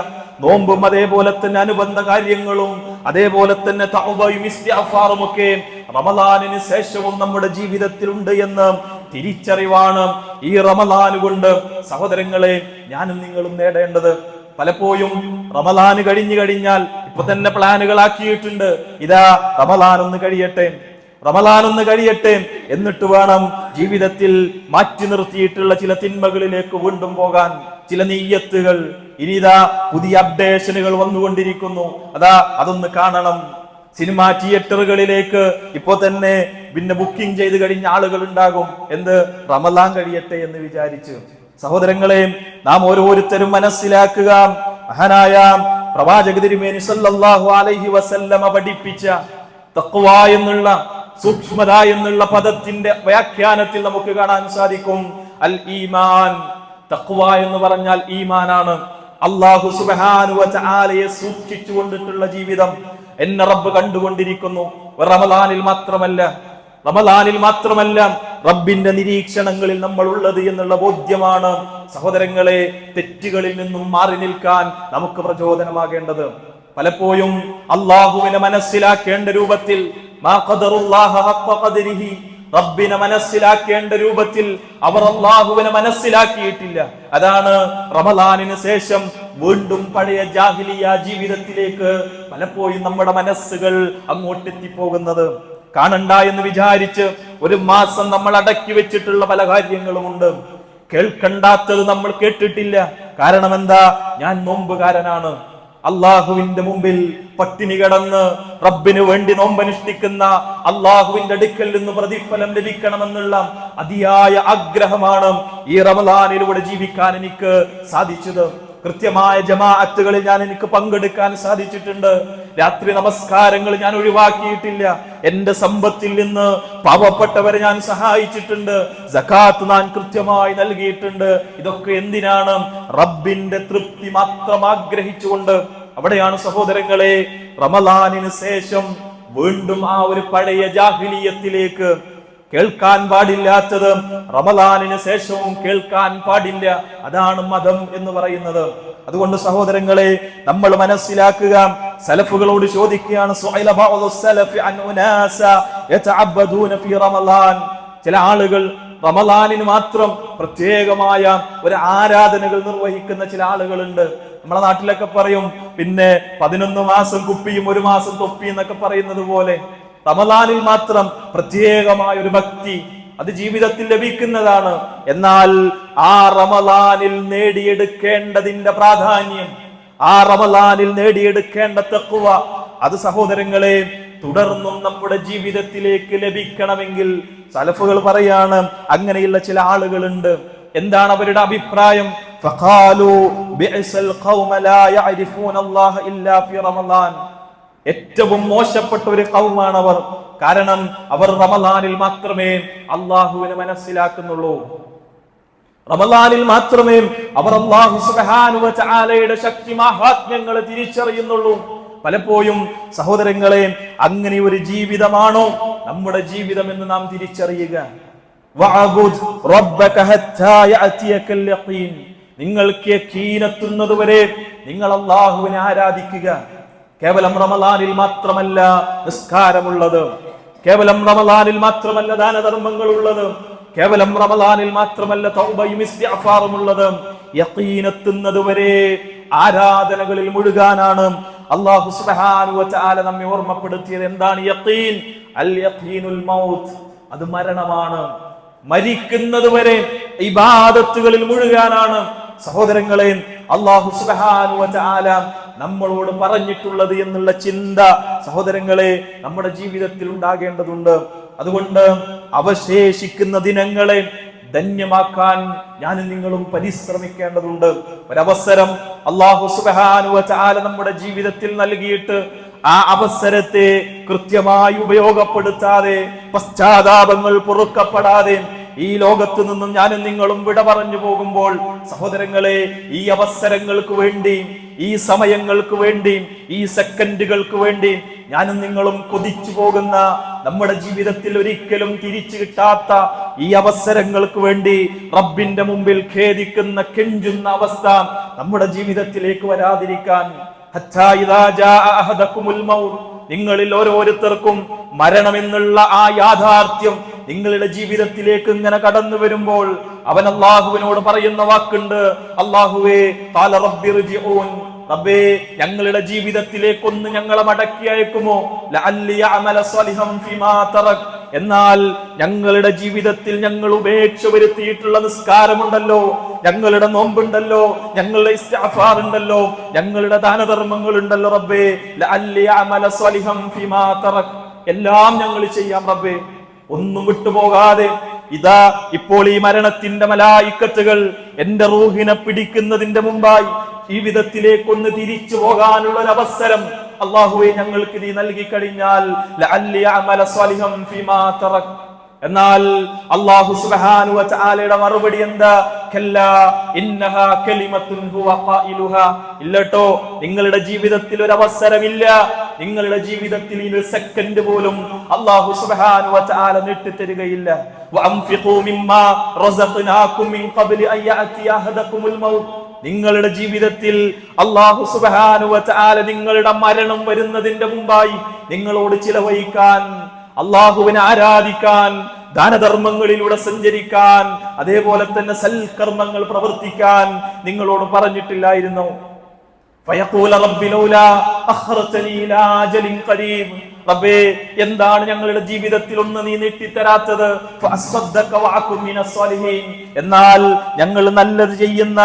നോമ്പും അതേപോലെ തന്നെ അനുബന്ധ കാര്യങ്ങളും അതേപോലെ തന്നെ തൗബയും ഇസ്തിഗ്ഫാറും ഒക്കെ റമദാനിന് ശേഷവും നമ്മുടെ ജീവിതത്തിൽ ഉണ്ട് എന്ന് തിരിച്ചറിവാണ് ഈ റമദാൻ കൊണ്ട് സഹോദരങ്ങളെ ഞാനും നിങ്ങളും നേടേണ്ടത്. പലപ്പോഴും റമദാൻ കഴിഞ്ഞു കഴിഞ്ഞാൽ ഇപ്പൊ തന്നെ പ്ലാനുകളാക്കിയിട്ടുണ്ട്, ഇതാ റമദാൻ ഒന്ന് കഴിയട്ടെ, റമദാൻ ഒന്ന് കഴിയട്ടെ, എന്നിട്ട് വേണം ജീവിതത്തിൽ മാറ്റി നിർത്തിയിട്ടുള്ള ചില തിന്മകളിലേക്ക് വീണ്ടും പോകാൻ. ചില നീയത്തുകൾ, ഇനിതാ പുതിയ അപ്ഡേഷനുകൾ വന്നുകൊണ്ടിരിക്കുന്നു, അതാ അതൊന്ന് കാണണം. സിനിമാ തിയേറ്ററുകളിലേക്ക് ഇപ്പോ തന്നെ പിന്നെ ബുക്കിംഗ് ചെയ്ത് കഴിഞ്ഞ ആളുകൾ ഉണ്ടാകും, എന്ത് റമദാൻ കഴിയട്ടെ എന്ന് വിചാരിച്ച്. സഹോദരങ്ങളെ, നാം ഓരോരുത്തരും മനസ്സിലാക്കുക, മഹാനായ പ്രവാചക തിരുമേനി സല്ലല്ലാഹു അലൈഹി വസല്ലമ പഠിപ്പിച്ച തഖ്വ എന്നുള്ള, സൂക്ഷ്മത എന്നുള്ള പദത്തിന്റെ വ്യാഖ്യാനത്തിൽ നമുക്ക് കാണാൻ സാധിക്കും അൽ ഈമാൻ. തഖ്വ എന്ന് പറഞ്ഞാൽ ഈമാനാണ്. അല്ലാഹു സുബ്ഹാനഹു വ തആലയെ സൂക്ഷിച്ചുകൊണ്ടിട്ടുള്ള ജീവിതം എന്നെ റബ്ബ് കണ്ടുകൊണ്ടിരിക്കുന്നു. റമദാനിൽ മാത്രമല്ല റബ്ബിന്റെ നിരീക്ഷണങ്ങളിൽ നമ്മൾ ഉള്ളത് എന്നുള്ള ബോധ്യമാണ് സഹോദരങ്ങളെ തെറ്റുകളിൽ നിന്നും മാറി നിൽക്കാൻ നമുക്ക് പ്രചോദനമാകേണ്ടത്. പലപ്പോഴും അള്ളാഹുവിനെ മനസ്സിലാക്കേണ്ട രൂപത്തിൽ, റബ്ബിനെ മനസ്സിലാക്കേണ്ട രൂപത്തിൽ അവർ അള്ളാഹുവിനെ മനസ്സിലാക്കിയിട്ടില്ല. അതാണ് റമദാനിന് ശേഷം വീണ്ടും പഴയ ജാഹിലിയ ജീവിതത്തിലേക്ക് പലപ്പോഴും നമ്മുടെ മനസ്സുകൾ അങ്ങോട്ടെത്തിപ്പോകുന്നത്. കാണണ്ട എന്ന് വിചാരിച്ച് ഒരു മാസം നമ്മൾ അടക്കി വെച്ചിട്ടുള്ള പല കാര്യങ്ങളുമുണ്ട്. കേൾക്കണ്ടാത്തത് നമ്മൾ കേട്ടിട്ടില്ല. കാരണം എന്താ? ഞാൻ നോമ്പുകാരനാണ്. അള്ളാഹുവിന്റെ മുമ്പിൽ പട്ടിണി കിടന്ന് റബ്ബിന് വേണ്ടി നോമ്പനുഷ്ഠിക്കുന്ന അള്ളാഹുവിന്റെ അടുക്കൽ നിന്ന് പ്രതിഫലം ലഭിക്കണമെന്നുള്ള അതിയായ ആഗ്രഹമാണ് ഈ റമദാനിലൂടെ ജീവിക്കാൻ എനിക്ക് സാധിച്ചത്. കൃത്യമായ ജമാഅത്തുകളിൽ എനിക്ക് പങ്കെടുക്കാൻ സാധിച്ചിട്ടുണ്ട്. രാത്രി നമസ്കാരങ്ങൾ ഞാൻ ഒഴിവാക്കിയിട്ടില്ല. എന്റെ സമ്പത്തിൽ നിന്ന് പാവപ്പെട്ടവരെ ഞാൻ സഹായിച്ചിട്ടുണ്ട്. സകാത്ത് ഞാൻ കൃത്യമായി നൽകിയിട്ടുണ്ട്. ഇതൊക്കെ എന്തിനാണ്? റബ്ബിന്റെ തൃപ്തി മാത്രം ആഗ്രഹിച്ചുകൊണ്ട്. അവിടെയാണ് സഹോദരങ്ങളെ റമദാനിന് ശേഷം വീണ്ടും ആ ഒരു പഴയ ജാഹിലിയത്തിലേക്ക്, കേൾക്കാൻ പാടില്ലാത്തത് റമദാനിന് ശേഷവും കേൾക്കാൻ പാടില്ല. അതാണ് മതം എന്ന് പറയുന്നത്. അതുകൊണ്ട് സഹോദരങ്ങളെ, നമ്മൾ മനസ്സിലാക്കുക, സലഫുകളോട് ചോദിക്കുകയാണ്, ചില ആളുകൾ റമദാനിന് മാത്രം പ്രത്യേകമായ ഒരു ആരാധനകൾ നിർവഹിക്കുന്ന ചില ആളുകളുണ്ട്. നമ്മളെ നാട്ടിലൊക്കെ പറയും, പിന്നെ 11 മാസം കുപ്പിയും 1 മാസം തൊപ്പി എന്നൊക്കെ പറയുന്നത് പോലെ റമദാനിൽ മാത്രം പ്രത്യേകമായ ഒരു ഭക്തി അത് ജീവിതത്തിൽ ലഭിക്കുന്നതാണ്. എന്നാൽ ആ റമദാനിൽ നേടിയെടുക്കേണ്ടതിന്റെ പ്രാധാന്യം, ആ റമദാനിൽ നേടിയെടുക്കേണ്ട തഖ്വ, അത് സഹോദരങ്ങളെ തുടർന്നും നമ്മുടെ ജീവിതത്തിലേക്ക് ലഭിക്കണമെങ്കിൽ സലഫുകൾ പറയാണ്, അങ്ങനെയുള്ള ചില ആളുകളുണ്ട്. എന്താണ് അവരുടെ അഭിപ്രായം? ഫഖാലു ബിഅസൽ ഖൗമ ലാ യഅരിഫൂന അല്ലാഹ ഇല്ലാ ഫി റമദാൻ. ഏറ്റവും മോശപ്പെട്ട ഒരു ഖൗമാണ് അവർ. കാരണം അവർ റമദാനിൽ മാത്രമേ അല്ലാഹുവിനെ മനസ്സിലാക്കുന്നുള്ളൂ. റമദാനിൽ മാത്രമേ അവർ അല്ലാഹു സുബ്ഹാനഹു വ തആലയുടെ ശക്തി മഹാത്മ്യങ്ങൾ തിരിച്ചറിയുന്നുള്ളൂ. പലപ്പോഴും സഹോദരങ്ങളെ, അങ്ങനെ ഒരു ജീവിതമാണോ നമ്മുടെ ജീവിതം എന്ന് നാം തിരിച്ചറിയുക. വഅബുദ് റബ്ബക ഹത്താ യഅതിയകൽ യഖീൻ. നിങ്ങൾക്ക് യഖീനെത്തുന്നത് വരെ നിങ്ങൾ അല്ലാഹുവിനെ ആരാധിക്കുക. കേവലം റമദാനിൽ മാത്രമല്ല നിസ്കാരമുള്ളത്, കേവലം റമദാനിൽ മാത്രമല്ല ദാനധർമ്മങ്ങൾ ഉള്ളത്, കേവലം റമദാനിൽ മാത്രമല്ല തൗബയും ഇസ്തിഗ്ഫാറും ഉള്ളത്. യഖീനെത്തുന്നത് വരെ ആരാധനകളിൽ മുഴുകാനാണ് അല്ലാഹു സുബ്ഹാനഹു വ തആല നമ്മെ ഓർമ്മപ്പെടുത്തിയത്. എന്താണ് യഖീൻ? അൽ യഖീനുൽ മൗത്ത്, അത് മരണമാണ്. മരിക്കുന്നത് വരെ ഇബാദത്തുകളിൽ മുഴുകാനാണ് സഹോദരങ്ങളെ അല്ലാഹു സുബ്ഹാനഹു വ തആല നമ്മളോട് പറഞ്ഞിട്ടുള്ളത് എന്നുള്ള ചിന്ത സഹോദരങ്ങളെ നമ്മുടെ ജീവിതത്തിൽ ഉണ്ടാകേണ്ടതുണ്ട്. അതുകൊണ്ട് അവശേഷിക്കുന്ന ദിനങ്ങളെ ധന്യമാക്കാൻ ഞാനും നിങ്ങളും പരിശ്രമിക്കേണ്ടതുണ്ട്. ഒരവസരം അല്ലാഹു സുബ്ഹാനഹു വ തആല നമ്മുടെ ജീവിതത്തിൽ നൽകിയിട്ട് ആ അവസരത്തെ കൃത്യമായി ഉപയോഗപ്പെടുത്താതെ, പശ്ചാത്താപങ്ങൾ പൊറുക്കപ്പെടാതെ ഈ ലോകത്ത് നിന്നും ഞാനും നിങ്ങളും വിട പറഞ്ഞു പോകുമ്പോൾ സഹോദരങ്ങളെ, ഈ അവസരങ്ങൾക്ക് വേണ്ടി, ഈ സമയങ്ങൾക്ക് വേണ്ടി, ഈ സെക്കൻഡുകൾക്ക് വേണ്ടി ഞാനും നിങ്ങളും കൊതിച്ചു പോകുന്ന, നമ്മുടെ ജീവിതത്തിൽ ഒരിക്കലും തിരിച്ചു കിട്ടാത്ത ഈ അവസരങ്ങൾക്ക് വേണ്ടി റബ്ബിന്റെ മുമ്പിൽ ഖേദിക്കുന്ന, കെഞ്ചുന്ന അവസ്ഥ നമ്മുടെ ജീവിതത്തിലേക്ക് വരാതിരിക്കാൻ, ഹത്താ ഇദാ ജാഅ അഹദകുമുൽ മൗത്ത്, നിങ്ങളിൽ ഓരോരുത്തർക്കും മരണമെന്നുള്ള ആ യാഥാർത്ഥ്യം നിങ്ങളുടെ ജീവിതത്തിലേക്ക് ഇങ്ങനെ കടന്നു വരുമ്പോൾ അവൻ അല്ലാഹുവിനോട് പറയുന്ന വാക്കുണ്ട്, അല്ലാഹുവേ ഖാല റബ്ബിർജിഊൻ, റബ്ബേ ഞങ്ങളുടെ ജീവിതത്തിലേക്കൊന്ന് ഞങ്ങളെ മടക്കി അയക്കുമോ, ലഅല്ലി അഅമല സ്വലിഹൻ ഫീമാ തറക്. എന്നാൽ ഞങ്ങളുടെ ജീവിതത്തിൽ ഞങ്ങൾ ഉപേക്ഷ വരുത്തിയിട്ടുള്ള നിസ്കാരമുണ്ടല്ലോ, ഞങ്ങളുടെ നോമ്പുണ്ടല്ലോ, ഞങ്ങളുടെ ഇസ്തിഗ്ഫാർ ഉണ്ടല്ലോ, ഞങ്ങളുടെ ദാനധർമ്മങ്ങൾ ഉണ്ടല്ലോ റബ്ബേ, ലഅല്ലി അഅമല സ്വലിഹൻ ഫീമാ തറക്, എല്ലാം ഞങ്ങൾ ചെയ്യാം റബ്ബേ, ഒന്നും വിട്ടുപോകാതെ. ഇതാ ഇപ്പോൾ ഈ മരണത്തിന്റെ മലായിക്കത്തുകൾ എന്റെ റൂഹിനെ പിടിക്കുന്നതിന്റെ മുമ്പായി ജീവിതത്തിലേക്കൊന്ന് തിരിച്ചു പോകാനുള്ള ഒരു അവസരം അല്ലാഹുവേ ഞങ്ങൾക്ക് നീ നൽകി കഴിഞ്ഞാൽ ലഅല്ലി അഅമല സ്വലിഹൻ ഫീമാ തറക്. എന്നാൽ അല്ലാഹു സുബ്ഹാനഹു വ തആലയുടെ മറുപടി എന്താ? കല്ലാ ഇന്നഹാ കലിമത്തുൻ ഹുവ ഖായിലുഹാ. ഇല്ലട്ടോ, നിങ്ങളുടെ ജീവിതത്തിൽ ഒരു അവസരമില്ല, നിങ്ങളുടെ ജീവിതത്തിൽ ഈ ഒരു സെക്കൻഡ് പോലും അല്ലാഹു സുബ്ഹാനഹു വ തആല നീട്ടിത്തരുകയില്ല. വഅൻഫിഖൂ മിമ്മാ റസഖ്നാകും മിൻ ഖബ്ലി അൻ യഅതിയ അഹദകുമുൽ മൗത്ത്. നിങ്ങളുടെ ജീവിതത്തിൽ അല്ലാഹു സുബ്ഹാനഹു വ തആല നിങ്ങളുടെ മരണം വരുന്നതിന്റെ മുമ്പായി നിങ്ങളോട് ചിലവഴിക്കാൻ, അല്ലാഹുവിനെ ആരാധിക്കാൻ, ദാനധർമ്മങ്ങളിലൂടെ സഞ്ചരിക്കാൻ, അതേപോലെ തന്നെ സൽക്കർമ്മങ്ങൾ പ്രവർത്തിക്കാൻ നിങ്ങളോട് പറഞ്ഞിട്ടില്ലായിരുന്നോ? ഫയഖൂല റബ്ബി ലൗലാ അഖർതനി ഇലാ അജലിൻ ഖരീബ്. റബ്ബേ, എന്താണ് ഞങ്ങളുടെ ജീവിതത്തിൽ ഒന്ന് നീ നീട്ടിത്തരാത്തത്? ഫഅസ്സദ്ദഖ വഅകും മിനസ് സ്വാലിഹീൻ. എന്നാൽ ഞങ്ങൾ നല്ലത് ചെയ്യുന്ന,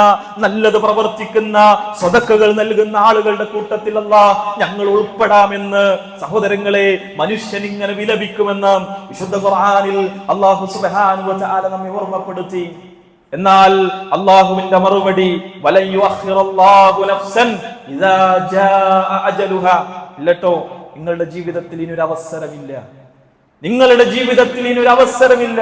നല്ലത് പ്രവർത്തിക്കുന്ന, സ്വതക്കകൾ നൽകുന്ന ആളുകളുടെ കൂട്ടത്തിൽ അല്ലാഹ് ഞങ്ങൾ ഉൾപ്പെടാമെന്ന് സഹോദരങ്ങളെ മനുഷ്യൻ ഇങ്ങനെ വിലപിക്കുമെന്ന് വിശുദ്ധ ഖുർആനിൽ അല്ലാഹു സുബ്ഹാനഹു വ തആല നമ്മെ ഓർമ്മപ്പെടുത്തി. എന്നാൽ അല്ലാഹുവിന്റെ മറുപടി വലൻ യുഅഖിറല്ലാഹു നഫ്സൻ ഇദാ ജാഅ അജലുഹാ. ഇല്ലട്ടോ, നിങ്ങളുടെ ജീവിതത്തിൽ ഇനിയൊരു അവസരമില്ല, നിങ്ങളുടെ ജീവിതത്തിൽ ഇനിയൊരു അവസരമില്ല.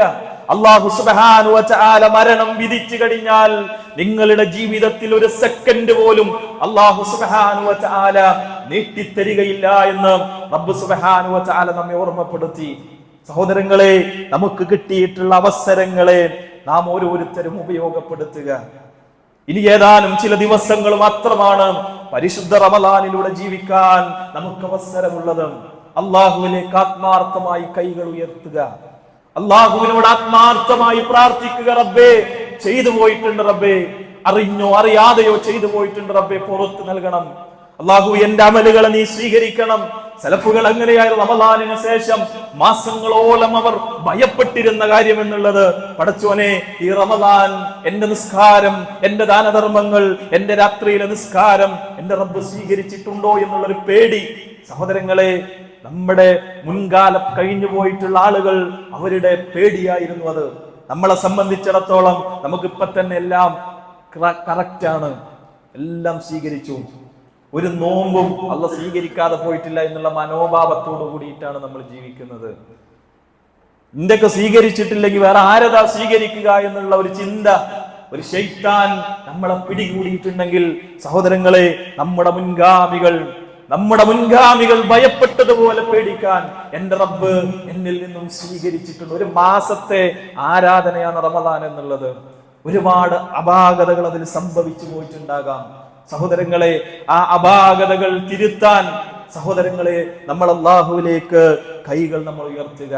അല്ലാഹു സുബ്ഹാനഹു വ തആല മരണം വിധിച്ചു കഴിഞ്ഞാൽ നിങ്ങളുടെ ജീവിതത്തിൽ ഒരു സെക്കൻഡ് പോലും അല്ലാഹു സുബ്ഹാനഹു വ തആല നീട്ടിത്തരികയില്ല എന്ന് റബ്ബ് സുബ്ഹാനഹു വ തആല നമ്മെ ഓർമ്മപ്പെടുത്തി. സഹോദരങ്ങളെ, നമുക്ക് കിട്ടിയിട്ടുള്ള അവസരങ്ങളെ നാം ഓരോരുത്തരും ഉപയോഗപ്പെടുത്തുക. ഇനി ഏതാനും ചില ദിവസങ്ങൾ മാത്രമാണ് പരിശുദ്ധ റമളാനിലൂടെ ജീവിക്കാൻ നമുക്ക് അവസരമുള്ളത്. അള്ളാഹുവിലേക്ക് ആത്മാർത്ഥമായി കൈകൾ ഉയർത്തുക, അള്ളാഹുവിനോട് ആത്മാർത്ഥമായി പ്രാർത്ഥിക്കുക. റബ്ബേ, ചെയ്തു പോയിട്ടുണ്ട് റബ്ബേ, അറിഞ്ഞോ അറിയാതെയോ ചെയ്തു പോയിട്ടുണ്ട് റബ്ബേ, പുറത്ത് നൽകണം. അള്ളാഹു, എന്റെ അമലുകളെ നീ സ്വീകരിക്കണം. സലഫുകൾ എങ്ങനെയായിരുന്നു റമളാനിന് ശേഷം മാസങ്ങളോളം അവർ ഭയപ്പെട്ടിരുന്ന കാര്യം എന്നുള്ളത്, പടച്ചോനെ, ഈ റമളാൻ എന്റെ നിസ്കാരം, എന്റെ ദാനധർമ്മങ്ങൾ, എന്റെ രാത്രിയിലെ നിസ്കാരം എന്റെ റബ്ബ് സ്വീകരിച്ചിട്ടുണ്ടോ എന്നുള്ളൊരു പേടി. സഹോദരങ്ങളെ, നമ്മുടെ മുൻകാലം കഴിഞ്ഞു പോയിട്ടുള്ള ആളുകൾ അവരുടെ പേടിയായിരുന്നു അത്. നമ്മളെ സംബന്ധിച്ചിടത്തോളം നമുക്കിപ്പൊ തന്നെ എല്ലാം കറക്റ്റാണ്, എല്ലാം സ്വീകരിച്ചു. ഒരു നോമ്പും അള്ളാഹ് സ്വീകരിക്കാതെ പോയിട്ടില്ല എന്നുള്ള മനോഭാവത്തോടു കൂടിയിട്ടാണ് നമ്മൾ ജീവിക്കുന്നത്. ഇന്തൊക്കെ സ്വീകരിച്ചിട്ടില്ലെങ്കിൽ വേറെ ആരതാ സ്വീകരിക്കുക എന്നുള്ള ഒരു ചിന്ത, ഒരു ശൈത്താൻ നമ്മളെ പിടികൂടിയിട്ടുണ്ടെങ്കിൽ സഹോദരങ്ങളെ, നമ്മുടെ മുൻഗാമികൾ ഭയപ്പെട്ടതുപോലെ പേടിക്കാൻ എന്റെ റബ്ബ് എന്നിൽ നിന്നും സ്വീകരിച്ചിട്ടുണ്ട്. ഒരു മാസത്തെ ആരാധനയാണ് റമളാൻ എന്നുള്ളത്. ഒരുപാട് അപാകതകൾ അതിൽ സംഭവിച്ചു പോയിട്ടുണ്ടാകാം. സഹോദരങ്ങളെ, ആ അപാകതകൾ തിരുത്താൻ സഹോദരങ്ങളെ നമ്മൾ അല്ലാഹുവിലേക്ക് കൈകൾ നമ്മൾ ഉയർത്തുക.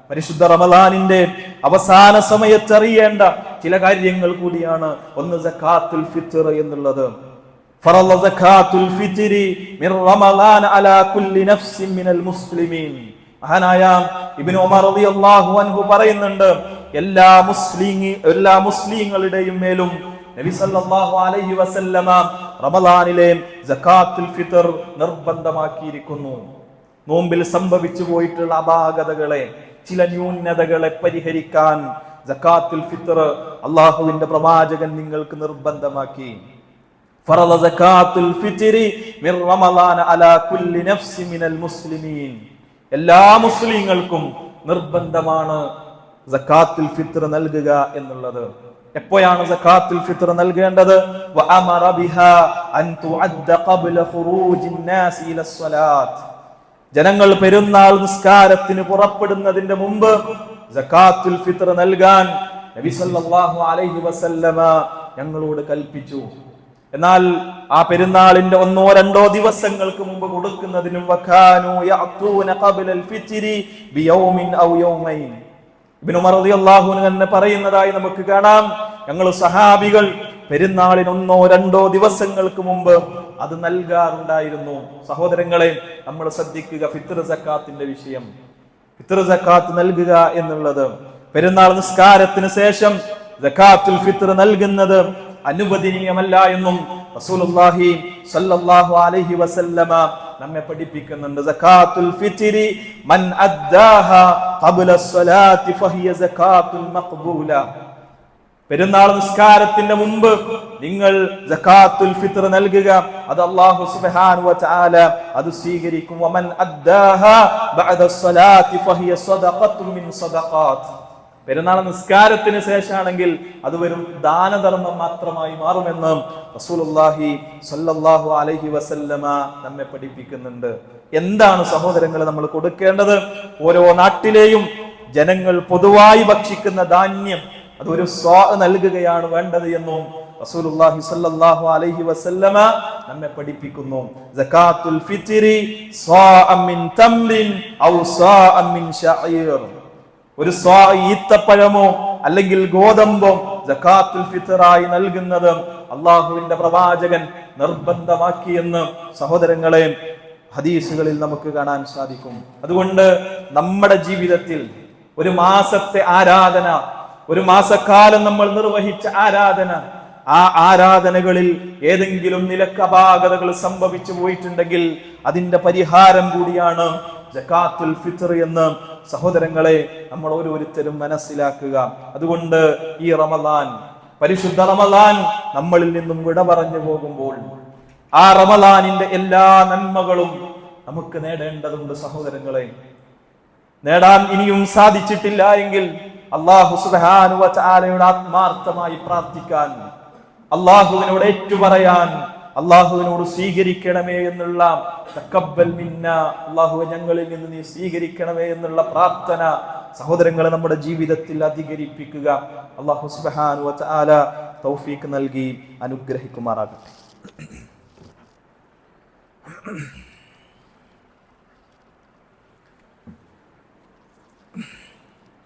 പരിശുദ്ധ റമളാനിന്റെ അവസാന സമയത്ത് അറിയേണ്ട ചില കാര്യങ്ങൾ കൂടിയാണ്. ഒന്ന് സക്കാത്തുൽ ഫിത്ർ എന്നുള്ളത്. ഫറള സക്കാത്തുൽ ഫിത്രി മിൻ റമളാൻ അലാ കുല്ലി നഫ്സിൻ മിനൽ മുസ്ലിമീൻ. മഹാനായ ഇബ്നു ഉമർ റളിയല്ലാഹു അൻഹു പറയുന്നുണ്ട്, എല്ലാ മുസ്ലിങ്ങളുടെയും മേലും നബി സല്ലല്ലാഹു അലൈഹി വസല്ലമ റമളാനിലെ സക്കാത്തുൽ ഫിത്ർ നിർബന്ധമാക്കിയിരിക്കുന്നു. നോമ്പിൽ സംഭവിച്ചു പോയിട്ടുള്ള അപാകതകളെ, ചില ന്യൂനതകളെ പരിഹരിക്കാൻ സക്കാത്തുൽ ഫിത്ർ അല്ലാഹുവിന്റെ പ്രവാചകൻ നിങ്ങൾക്ക് നിർബന്ധമാക്കി. ഫറള സക്കാത്തുൽ ഫിത്രി മിൻ റമളാൻ അലാ കുല്ലി നഫ്സിൻ മിനൽ മുസ്ലിമീൻ. എല്ലാ മുസ്ലിങ്ങൾക്കും നിർബന്ധമാണ് സക്കാത്തുൽ ഫിത്ർ നൽകുക എന്നുള്ളത്. എപ്പോഴാണ് സക്കാത്തുൽ ഫിത്ർ നൽകേണ്ടത്? വഅമറ ബിഹാ അൻ തുഅദ്ദ ഖബ്ല ഖുറൂജിൻ നാസി ഇലസ്സലാത്ത്. ജനങ്ങൾ പെരുന്നാൾ നിസ്കാരത്തിന് പുറപ്പെടുന്നതിന്റെ മുമ്പ് സക്കാത്തുൽ ഫിത്ർ നൽകാൻ നബി സല്ലല്ലാഹു അലൈഹി വസല്ലമ ഞങ്ങളോട് കൽപ്പിച്ചു. എന്നാൽ ആ പെരുന്നാളിന്റെ 1-2 ദിവസങ്ങൾക്ക് മുമ്പ് കൊടുക്കുന്നതിനും വകാനൂ യഅതൂന ഖബ്ലൽ ഫിത്രി ബിയൗമിൻ ഔ യൗമൈൻ. ഇബ്നു ഉമർ റളിയല്ലാഹു അൻഹു തന്നെ പറയുന്നതായി നമുക്ക് കാണാം, ഞങ്ങൾ സഹാബികൾ പെരുന്നാളിന് 1-2 ദിവസങ്ങൾക്ക് മുമ്പ് അത് നൽകാറുണ്ടായിരുന്നു. സഹോദരങ്ങളെ, നമ്മൾ ശ്രദ്ധിക്കുക ഫിത്ർ സക്കാത്തിന്റെ വിഷയം. ഫിത്ർ സക്കാത്ത് നൽകുക എന്നുള്ളത്, പെരുന്നാൾ നിസ്കാരത്തിന് ശേഷം സക്കാത്തുൽ ഫിത്ർ നൽകുന്നത് അനുവദനീയമല്ല എന്നും റസൂലുള്ളാഹി സ്വല്ലല്ലാഹു അലൈഹി വസല്ലമ നമ്മെ പഠിപ്പിക്കുന്നുണ്ട്. സക്കാത്തുൽ ഫിത്രി മൻ അദ്ദാഹാ ഖബ്ല സ്വലാത്തി ഫഹിയ സക്കാത്തുൽ മഖ്ബൂല. പെരുന്നാൾ നിസ്കാരത്തിന്റെ മുമ്പ് നിങ്ങൾ സക്കാത്തുൽ ഫിത്ർ നൽകുക, അത് അല്ലാഹു സുബ്ഹാനഹു വ തആല അത് സ്വീകരിക്കും. വമൻ അദ്ദാഹാ ബഅദ സ്വലാത്തി ഫഹിയ സദഖത്തുൻ മിൻ സദഖാത്ത്. പെരുന്നാൾ നിസ്കാരത്തിന് ശേഷമാണെങ്കിൽ അത് വെറും ദാനധർമ്മം മാത്രമായി മാറുമെന്ന് റസൂലുള്ളാഹി സ്വല്ലല്ലാഹു അലൈഹി വസല്ലമ നമ്മെ പഠിപ്പിക്കുന്നുണ്ട്. എന്താണ് സഹോദരങ്ങളെ നമ്മൾ കൊടുക്കേണ്ടത്? ഓരോ നാട്ടിലെയും ജനങ്ങൾ പൊതുവായി ഭക്ഷിക്കുന്ന ധാന്യം അത് ഒരു സ്വാ നൽകുകയാണ് വേണ്ടത് എന്നും റസൂലുള്ളാഹി സ്വല്ലല്ലാഹു അലൈഹി വസല്ലമ നമ്മെ പഠിപ്പിക്കുന്നു. സകാത്തുൽ ഫിത്രി സ്വാഅൻ മിൻ തംറിൻ ഔ സ്വാഅൻ മിൻ ശഈർ. ഒരു സ്വാ ഈത്തപ്പഴമോ അല്ലെങ്കിൽ ഗോതമ്പോ സകാത്തുൽ ഫിത്റായി നൽകുന്നത് അള്ളാഹുവിന്റെ പ്രവാചകൻ നിർബന്ധമാക്കിയെന്ന് സഹോദരങ്ങളെ ഹദീസുകളിൽ നമുക്ക് കാണാൻ സാധിക്കും. അതുകൊണ്ട് നമ്മുടെ ജീവിതത്തിൽ ഒരു മാസത്തെ ആരാധന, ഒരു മാസക്കാലം നമ്മൾ നിർവഹിച്ച ആരാധന, ആ ആരാധനകളിൽ ഏതെങ്കിലും നിലക്ക് അപാകതകൾ സംഭവിച്ചു പോയിട്ടുണ്ടെങ്കിൽ അതിന്റെ പരിഹാരം കൂടിയാണ് സകാത്തുൽ ഫിത്ർ എന്ന് സഹോദരങ്ങളെ നമ്മൾ ഓരോരുത്തരും മനസ്സിലാക്കുക. അതുകൊണ്ട് ഈ റമളാൻ, പരിശുദ്ധ റമളാൻ നമ്മളിൽ നിന്നും വിട പറഞ്ഞു പോകുമ്പോൾ ആ റമളാനിന്റെ എല്ലാ നന്മകളും നമുക്ക് നേടേണ്ടതുണ്ട്. സഹോദരങ്ങളെ, നേടാൻ ഇനിയും സാധിച്ചിട്ടില്ല എങ്കിൽ അല്ലാഹു സുബ്ഹാനഹു വ തആലയോട് ആത്മാർത്ഥമായി പ്രാർത്ഥിക്കാൻ, അല്ലാഹുവിനോട് ഏറ്റുപറയാൻ, അല്ലാഹുവിനോട് സ്വീകരിക്കണമേ എന്നുള്ള തഖബ്ബൽ മിന്ന, അല്ലാഹുവേ ഞങ്ങളിൽ നിന്ന് നീ സ്വീകരിക്കണമേ എന്നുള്ള പ്രാർത്ഥന സഹോദരങ്ങളെ നമ്മുടെ ജീവിതത്തിൽ അധികരിപ്പിക്കുക. അല്ലാഹു സുബ്ഹാനഹു വ തആല തൗഫീഖ് നൽകി അനുഗ്രഹിക്കുമാറാകട്ടെ.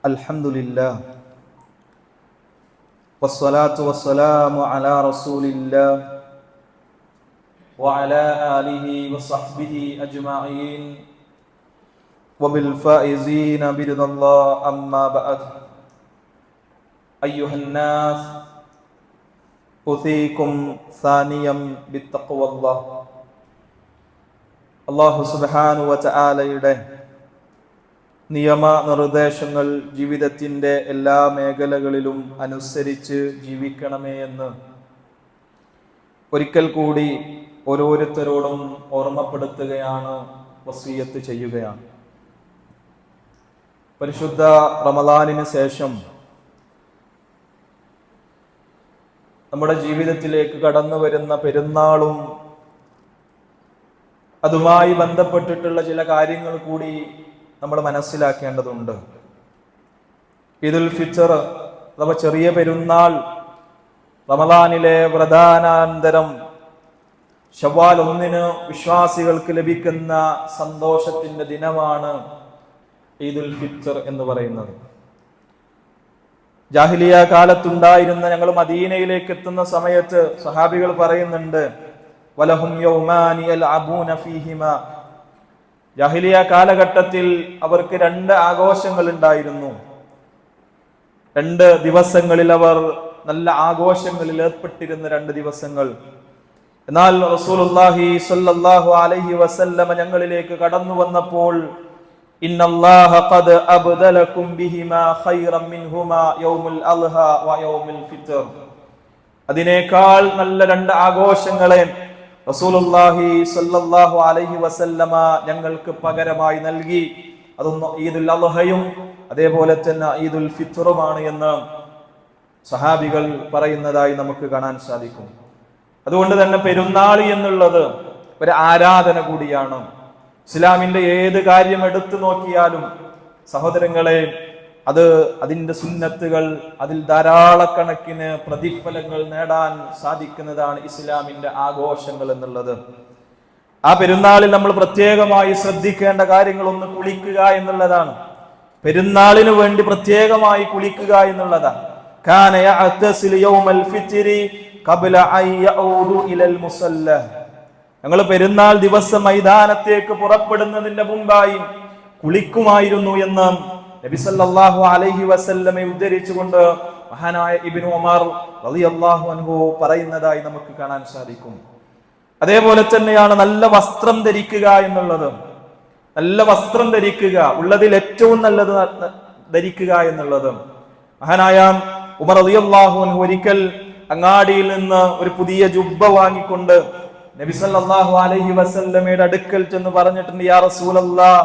അൽഹംദുലില്ലാഹ് വസ്സലാത്തു വസ്സലാമു അലാ റസൂലില്ലാഹ് വഅലാ ആലിഹി വസഹ്ബിഹി അജ്മഈൻ വബിൽ ഫായിസീന ബിറിദല്ലാഹ് അമ്മാ ബഅദ്. അയ്യുഹന്നാസ് ഉസീകും സാനിയം ബിത്തഖ്വല്ലാഹ്. അല്ലാഹു സുബ്ഹാനഹു വ തആലയുടെ നിയമ നിർദ്ദേശങ്ങൾ ജീവിതത്തിൻ്റെ എല്ലാ മേഖലകളിലും അനുസരിച്ച് ജീവിക്കണമേ എന്ന് ഒരിക്കൽ കൂടി ഓരോരുത്തരോടും ഓർമ്മപ്പെടുത്തുകയാണ്, വസിയ്യത്ത് ചെയ്യുകയാണ്. പരിശുദ്ധ റമദാനിന് ശേഷം നമ്മുടെ ജീവിതത്തിലേക്ക് കടന്നു വരുന്ന പെരുന്നാളും അതുമായി ബന്ധപ്പെട്ടിട്ടുള്ള ചില കാര്യങ്ങൾ കൂടി നമ്മൾ മനസ്സിലാക്കേണ്ടതുണ്ട്. ഈദുൽ ഫിത്ർ അഥവാ ചെറിയ പെരുന്നാൾ റമദാനിലെ വ്രതാനാന്തരം ശവ്വാൽ 1 വിശ്വാസികൾക്ക് ലഭിക്കുന്ന സന്തോഷത്തിന്റെ ദിനമാണ് ഈദുൽ ഫിത്ർ എന്ന് പറയുന്നത്. ജാഹിലിയ കാലത്തുണ്ടായിരുന്ന, ഞങ്ങൾ മദീനയിലേക്ക് എത്തുന്ന സമയത്ത് സഹാബികൾ പറയുന്നുണ്ട്, വലഹും യൗമാനി യൽഅബൂന ഫീഹിമാ. ജാഹിലിയ കാലഘട്ടത്തിൽ അവർക്ക് 2 ആഘോഷങ്ങൾ ഉണ്ടായിരുന്നു. 2 ദിവസങ്ങളിൽ അവർ നല്ല ആഘോഷങ്ങളിൽ ഏർപ്പെട്ടിരുന്ന 2 ദിവസങ്ങൾ. എന്നാൽ റസൂലുള്ളാഹി സ്വല്ലല്ലാഹു അലൈഹി വസല്ലമ ഞങ്ങളിലേക്ക് കടന്നു വന്നപ്പോൾ ഇന്നല്ലാഹ ഖദ് അബ്ദലകും ബിഹിമാ ഖൈറൻ മിൻഹുമാ യൗമുൽ അൽഹ വ യൗമുൽ ഫിത്ർ. അതിനേക്കാൾ നല്ല 2 ആഘോഷങ്ങളെ റസൂലുള്ളാഹി സ്വല്ലല്ലാഹു അലൈഹി വസല്ലമ ഞങ്ങൾക്ക് പകരമായി നൽകി. അതൊന്ന് ഈദുൽ അൽഹയും അതേപോലെ തന്നെ ഈദുൽ ഫിത്റുമാണ് എന്ന് സഹാബികൾ പറയുന്നതായി നമുക്ക് കാണാൻ സാധിക്കും. അതുകൊണ്ട് തന്നെ പെരുന്നാൾ എന്നുള്ളത് ഒരു ആരാധന കൂടിയാണ്. ഇസ്ലാമിന്റെ ഏത് കാര്യം എടുത്തു നോക്കിയാലും സഹോദരങ്ങളെ, അതിന്റെ സുന്നത്തുകൾ, അതിൽ ധാരാളക്കണക്കിന് പ്രതിഫലങ്ങൾ നേടാൻ സാധിക്കുന്നതാണ് ഇസ്ലാമിന്റെ ആഘോഷങ്ങൾ എന്നുള്ളത്. ആ പെരുന്നാളിൽ നമ്മൾ പ്രത്യേകമായി ശ്രദ്ധിക്കേണ്ട കാര്യങ്ങൾ ഒന്ന് കുളിക്കുക എന്നുള്ളതാണ്. പെരുന്നാളിന് വേണ്ടി പ്രത്യേകമായി കുളിക്കുക എന്നുള്ളതാണ്. കാന യഅ്തസിലു യൗമൽ ഫിത്രി ഖബ്ല അൻ യഊദു ഇലൽ മുസല്ല. ഞങ്ങൾ പെരുന്നാൾ ദിവസം മൈതാനത്തേക്ക് പുറപ്പെടുന്നതിന്റെ മുമ്പായി കുളിക്കുമായിരുന്നു എന്ന് നബി സല്ലല്ലാഹു അലൈഹി വസല്ലമയെ ഉദ്ധരിച്ചുകൊണ്ട് മഹാനായ ഇബ്നു ഉമർ റളിയല്ലാഹു അൻഹു പറയുന്നതായി നമുക്ക് കാണാൻ സാധിക്കും. അതേപോലെ തന്നെയാണ് നല്ല വസ്ത്രം ധരിക്കുക എന്നുള്ളത്. നല്ല വസ്ത്രം ധരിക്കുക, ഉള്ളതിൽ ഏറ്റവും നല്ലത് ധരിക്കുക എന്നുള്ളത്. മഹാനായ ഉമർ റളിയല്ലാഹു അൻഹു ഒരിക്കൽ അങ്ങാടിയിൽ നിന്ന് ഒരു പുതിയ ജുബ്ബ വാങ്ങിക്കൊണ്ട് നബി സല്ലല്ലാഹു അലൈഹി വസല്ലമയുടെ അടുക്കൽ ചെന്ന് പറഞ്ഞിട്ടുണ്ട്, യാ റസൂലല്ലാഹ്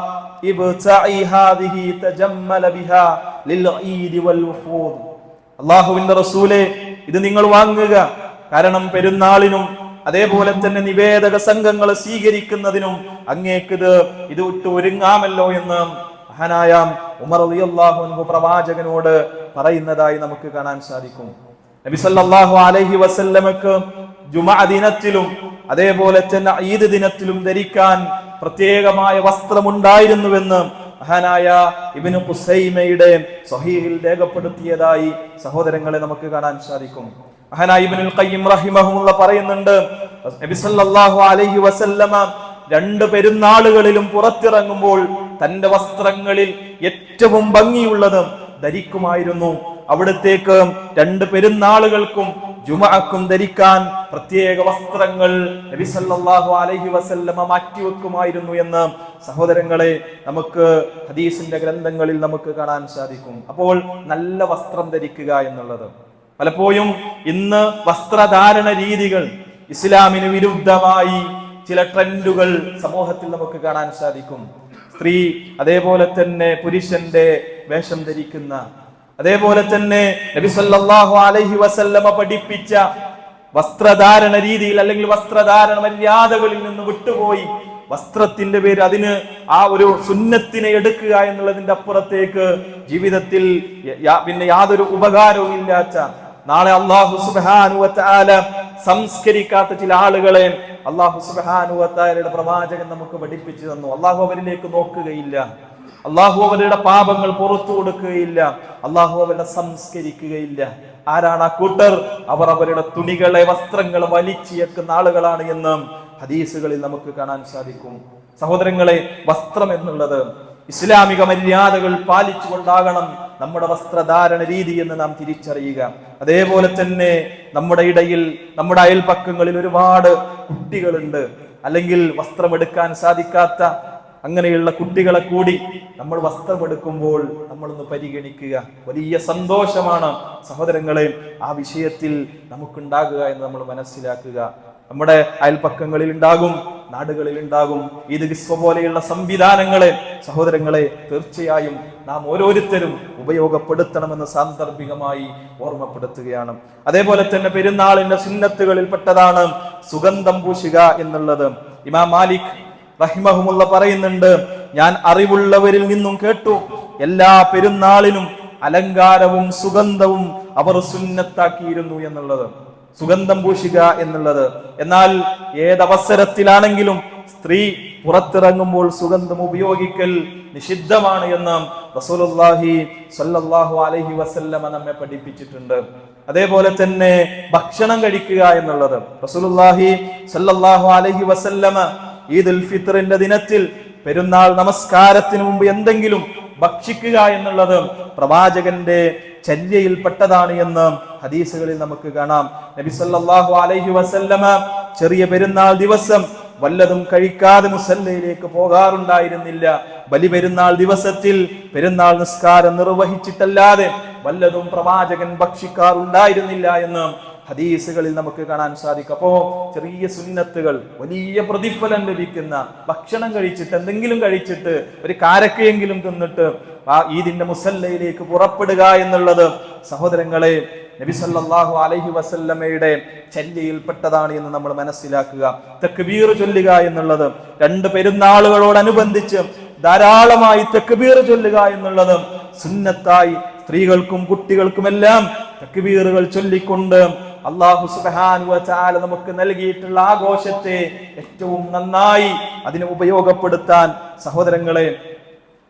ഇബ്തഇ ഹാദിഹി തജമ്മല ബിഹാ ലിൽ ഈദി വൽ വുഫൂദ്. അല്ലാഹുവിന്റെ റസൂലേ, ഇത് നിങ്ങൾ വാങ്ങുക, കാരണം പെരുന്നാളിനും അതേപോലെ തന്നെ നിവേദക സംഘങ്ങളെ സ്വീകരിക്കുന്നതിനും അങ്ങേക്ക് ഇത് ഇട്ട് ഒരുങ്ങാമല്ലോ എന്ന് മഹാനായ ഉമർ റളിയല്ലാഹു അൻഹു പ്രവാചകനോട് പറയുന്നതായി നമുക്ക് കാണാൻ സാധിക്കും. നബി സല്ലല്ലാഹു അലൈഹി വസല്ലമക്ക് ജുമഅ ദിനത്തിലും അതേപോലെ തന്നെ ഈദ് ദിനത്തിലും ധരിക്കാൻ പ്രത്യേകമായ വസ്ത്രമുണ്ടായിരുന്നുവെന്ന് മഹാനായ ഇബ്നു ഖുസൈമയുടെ സ്വഹീഹിൽ രേഖപ്പെടുത്തിയതായി സഹോദരങ്ങളെ നമുക്ക് കാണാൻ സാധിക്കും. മഹാനായ ഇബ്നുൽ ഖയ്യിം റഹിമഹുല്ലാഹ് പറയുന്നുണ്ട്, നബി സല്ലല്ലാഹു അലൈഹി വസല്ലമ 2 പെരുന്നാളുകളിലും പുറത്തിറങ്ങുമ്പോൾ തന്റെ വസ്ത്രങ്ങളിൽ ഏറ്റവും ഭംഗിയുള്ളത് ധരിക്കുമായിരുന്നു. അവിടത്തേക്ക് 2 പെരുന്നാളുകൾക്കും ജുമഅക്കും ധരിക്കാൻ പ്രത്യേക വസ്ത്രങ്ങൾ നബി സല്ലല്ലാഹു അലൈഹി വസല്ലമ മാറ്റിവെക്കുമായിരുന്നു എന്ന് സഹോദരങ്ങളെ നമുക്ക് ഹദീസിന്റെ ഗ്രന്ഥങ്ങളിൽ നമുക്ക് കാണാൻ സാധിക്കും. അപ്പോൾ നല്ല വസ്ത്രം ധരിക്കുക എന്നുള്ളത്, പലപ്പോഴും ഇന്ന് വസ്ത്രധാരണ രീതികൾ ഇസ്ലാമിന് വിരുദ്ധമായി ചില ട്രെൻഡുകൾ സമൂഹത്തിൽ നമുക്ക് കാണാൻ സാധിക്കും. സ്ത്രീ അതേപോലെ തന്നെ പുരുഷന്റെ വേഷം ധരിക്കുന്ന, അതേപോലെ തന്നെ നബി സല്ലല്ലാഹു അലൈഹി വസല്ലമ പഠിപ്പിച്ച വസ്ത്രധാരണ രീതിയിൽ അല്ലെങ്കിൽ വസ്ത്രധാരണ മര്യാദകളിൽ നിന്ന് വിട്ടുപോയി വസ്ത്രത്തിന്റെ പേര് അതിന് ആ ഒരു സുന്നത്തിനെ എടുക്കുക എന്നുള്ളതിന്റെ അപ്പുറത്തേക്ക് ജീവിതത്തിൽ പിന്നെ യാതൊരു ഉപകാരവും ഇല്ലാത്ത, നാളെ അല്ലാഹു സുബ്ഹാനഹു വ തആല സംസ്കരിക്കാത്ത ചില ആളുകളെ അല്ലാഹു സുബ്ഹാനഹു വ തആലയുടെ പ്രവാചകൻ നമുക്ക് പഠിപ്പിച്ചു തന്നു. അല്ലാഹു അവരിലേക്ക് നോക്കുകയില്ല, അല്ലാഹു അവരുടെ പാപങ്ങൾ പുറത്തു കൊടുക്കുകയില്ല, അല്ലാഹു അവരെ സംസ്കരിക്കുകയില്ല. ആരാണ് ആ കൂട്ടർ? അവർ അവരുടെ തുണികളെ, വസ്ത്രങ്ങളെ വലിച്ചിയക്കുന്ന ആളുകളാണ് എന്ന് ഹദീസുകളിൽ നമുക്ക് കാണാൻ സാധിക്കും. സഹോദരങ്ങളെ, വസ്ത്രം എന്നുള്ളത് ഇസ്ലാമിക മര്യാദകൾ പാലിച്ചുകൊണ്ടാകണം നമ്മുടെ വസ്ത്രധാരണ രീതി എന്ന് നാം തിരിച്ചറിയുക. അതേപോലെ തന്നെ നമ്മുടെ ഇടയിൽ, നമ്മുടെ അയൽപക്കങ്ങളിൽ ഒരുപാട് കുട്ടികളുണ്ട്, അല്ലെങ്കിൽ വസ്ത്രമെടുക്കാൻ സാധിക്കാത്ത അങ്ങനെയുള്ള കുട്ടികളെ കൂടി നമ്മൾ വസ്ത്രമെടുക്കുമ്പോൾ നമ്മളൊന്ന് പരിഗണിക്കുക. വലിയ സന്തോഷമാണ് സഹോദരങ്ങളെ ആ വിഷയത്തിൽ നമുക്കുണ്ടാകുക എന്ന് നമ്മൾ മനസ്സിലാക്കുക. നമ്മുടെ അയൽപക്കങ്ങളിൽ ഉണ്ടാകും, നാടുകളിൽ ഉണ്ടാകും ഈദ് ഗിസ്വ പോലെയുള്ള സംവിധാനങ്ങളെ സഹോദരങ്ങളെ തീർച്ചയായും നാം ഓരോരുത്തരും ഉപയോഗപ്പെടുത്തണമെന്ന് സാന്ദർഭികമായി ഓർമ്മപ്പെടുത്തുകയാണ്. അതേപോലെ തന്നെ പെരുന്നാളിന്റെ സുന്നത്തുകളിൽ പെട്ടതാണ് സുഗന്ധം പൂശുക എന്നുള്ളത്. ഇമാം മാലിക് റഹിമഹുമുള്ള പറയുന്നുണ്ട്, ഞാൻ അറിവുള്ളവരിൽ നിന്നും കേട്ടു, എല്ലാ പെരുന്നാളിനും അലങ്കാരവും സുഗന്ധവും അവർ സുന്നത്താക്കിയിരുന്നു എന്നുള്ളത്. സുഗന്ധം പൂശുക എന്നുള്ളത്. എന്നാൽ ഏതവസരത്തിലാണെങ്കിലും സ്ത്രീ പുറത്തിറങ്ങുമ്പോൾ സുഗന്ധം ഉപയോഗിക്കൽ നിഷിദ്ധമാണ് എന്ന് റസൂലുള്ളാഹി സ്വല്ലല്ലാഹു അലൈഹി വസല്ലമ നമ്മെ പഠിപ്പിച്ചിട്ടുണ്ട്. അതേപോലെ തന്നെ ഭക്ഷണം കഴിക്കുക എന്നുള്ളത് റസൂലുള്ളാഹി സ്വല്ലല്ലാഹു അലൈഹി വസല്ലമ ഈദുൽ ഫിത്റിന്റെ ദിനത്തിൽ പെരുന്നാൾ നമസ്കാരത്തിന് മുമ്പ് എന്തെങ്കിലും ഭക്ഷിക്കുക എന്നുള്ളത് പ്രവാചകന്റെ ചര്യയിൽപ്പെട്ടതാണ് എന്ന് ഹദീസുകളിൽ നമുക്ക് കാണാം. നബി സല്ലല്ലാഹു അലൈഹി വസല്ലമ ചെറിയ പെരുന്നാൾ ദിവസം വല്ലതും കഴിക്കാതെ മുസല്ലയിലേക്ക് പോകാറുണ്ടായിരുന്നില്ല. ബലി പെരുന്നാൾ ദിവസത്തിൽ പെരുന്നാൾ നിസ്കാരം നിർവഹിച്ചിട്ടല്ലാതെ വല്ലതും പ്രവാചകൻ ഭക്ഷിക്കാറുണ്ടായിരുന്നില്ല എന്ന് ഹദീസുകളിൽ നമുക്ക് കാണാൻ സാധിക്കും. അപ്പോ ചെറിയ സുന്നത്തുകൾ വലിയ പ്രതിഫലം ലഭിക്കുന്ന, ഭക്ഷണം കഴിച്ചിട്ട് എന്തെങ്കിലും കഴിച്ചിട്ട് ഒരു കാരക്കയെങ്കിലും തിന്നിട്ട് ആ ഈദിന്റെ മുസല്ലയിലേക്ക് പുറപ്പെടുക എന്നുള്ളത് സഹോദരങ്ങളെ നബി സല്ലല്ലാഹു അലൈഹി വസല്ലമയുടെ ചര്യയിൽപ്പെട്ടതാണ് എന്ന് നമ്മൾ മനസ്സിലാക്കുക. തക്ബീർ ചൊല്ലുക എന്നുള്ളത്, രണ്ട് പെരുന്നാളുകളോടനുബന്ധിച്ച് ധാരാളമായി തക്ബീർ ചൊല്ലുക എന്നുള്ളത് സുന്നത്തായി സ്ത്രീകൾക്കും കുട്ടികൾക്കുമെല്ലാം തക്ബീറുകൾ ചൊല്ലിക്കൊണ്ട് അല്ലാഹു സുബ്ഹാനഹു വ തആല നമുക്ക് നൽകിയിട്ടുള്ള ആഘോഷത്തെ ഏറ്റവും നന്നായി അതിനെ ഉപയോഗപ്പെടുത്താൻ സഹോദരങ്ങളെ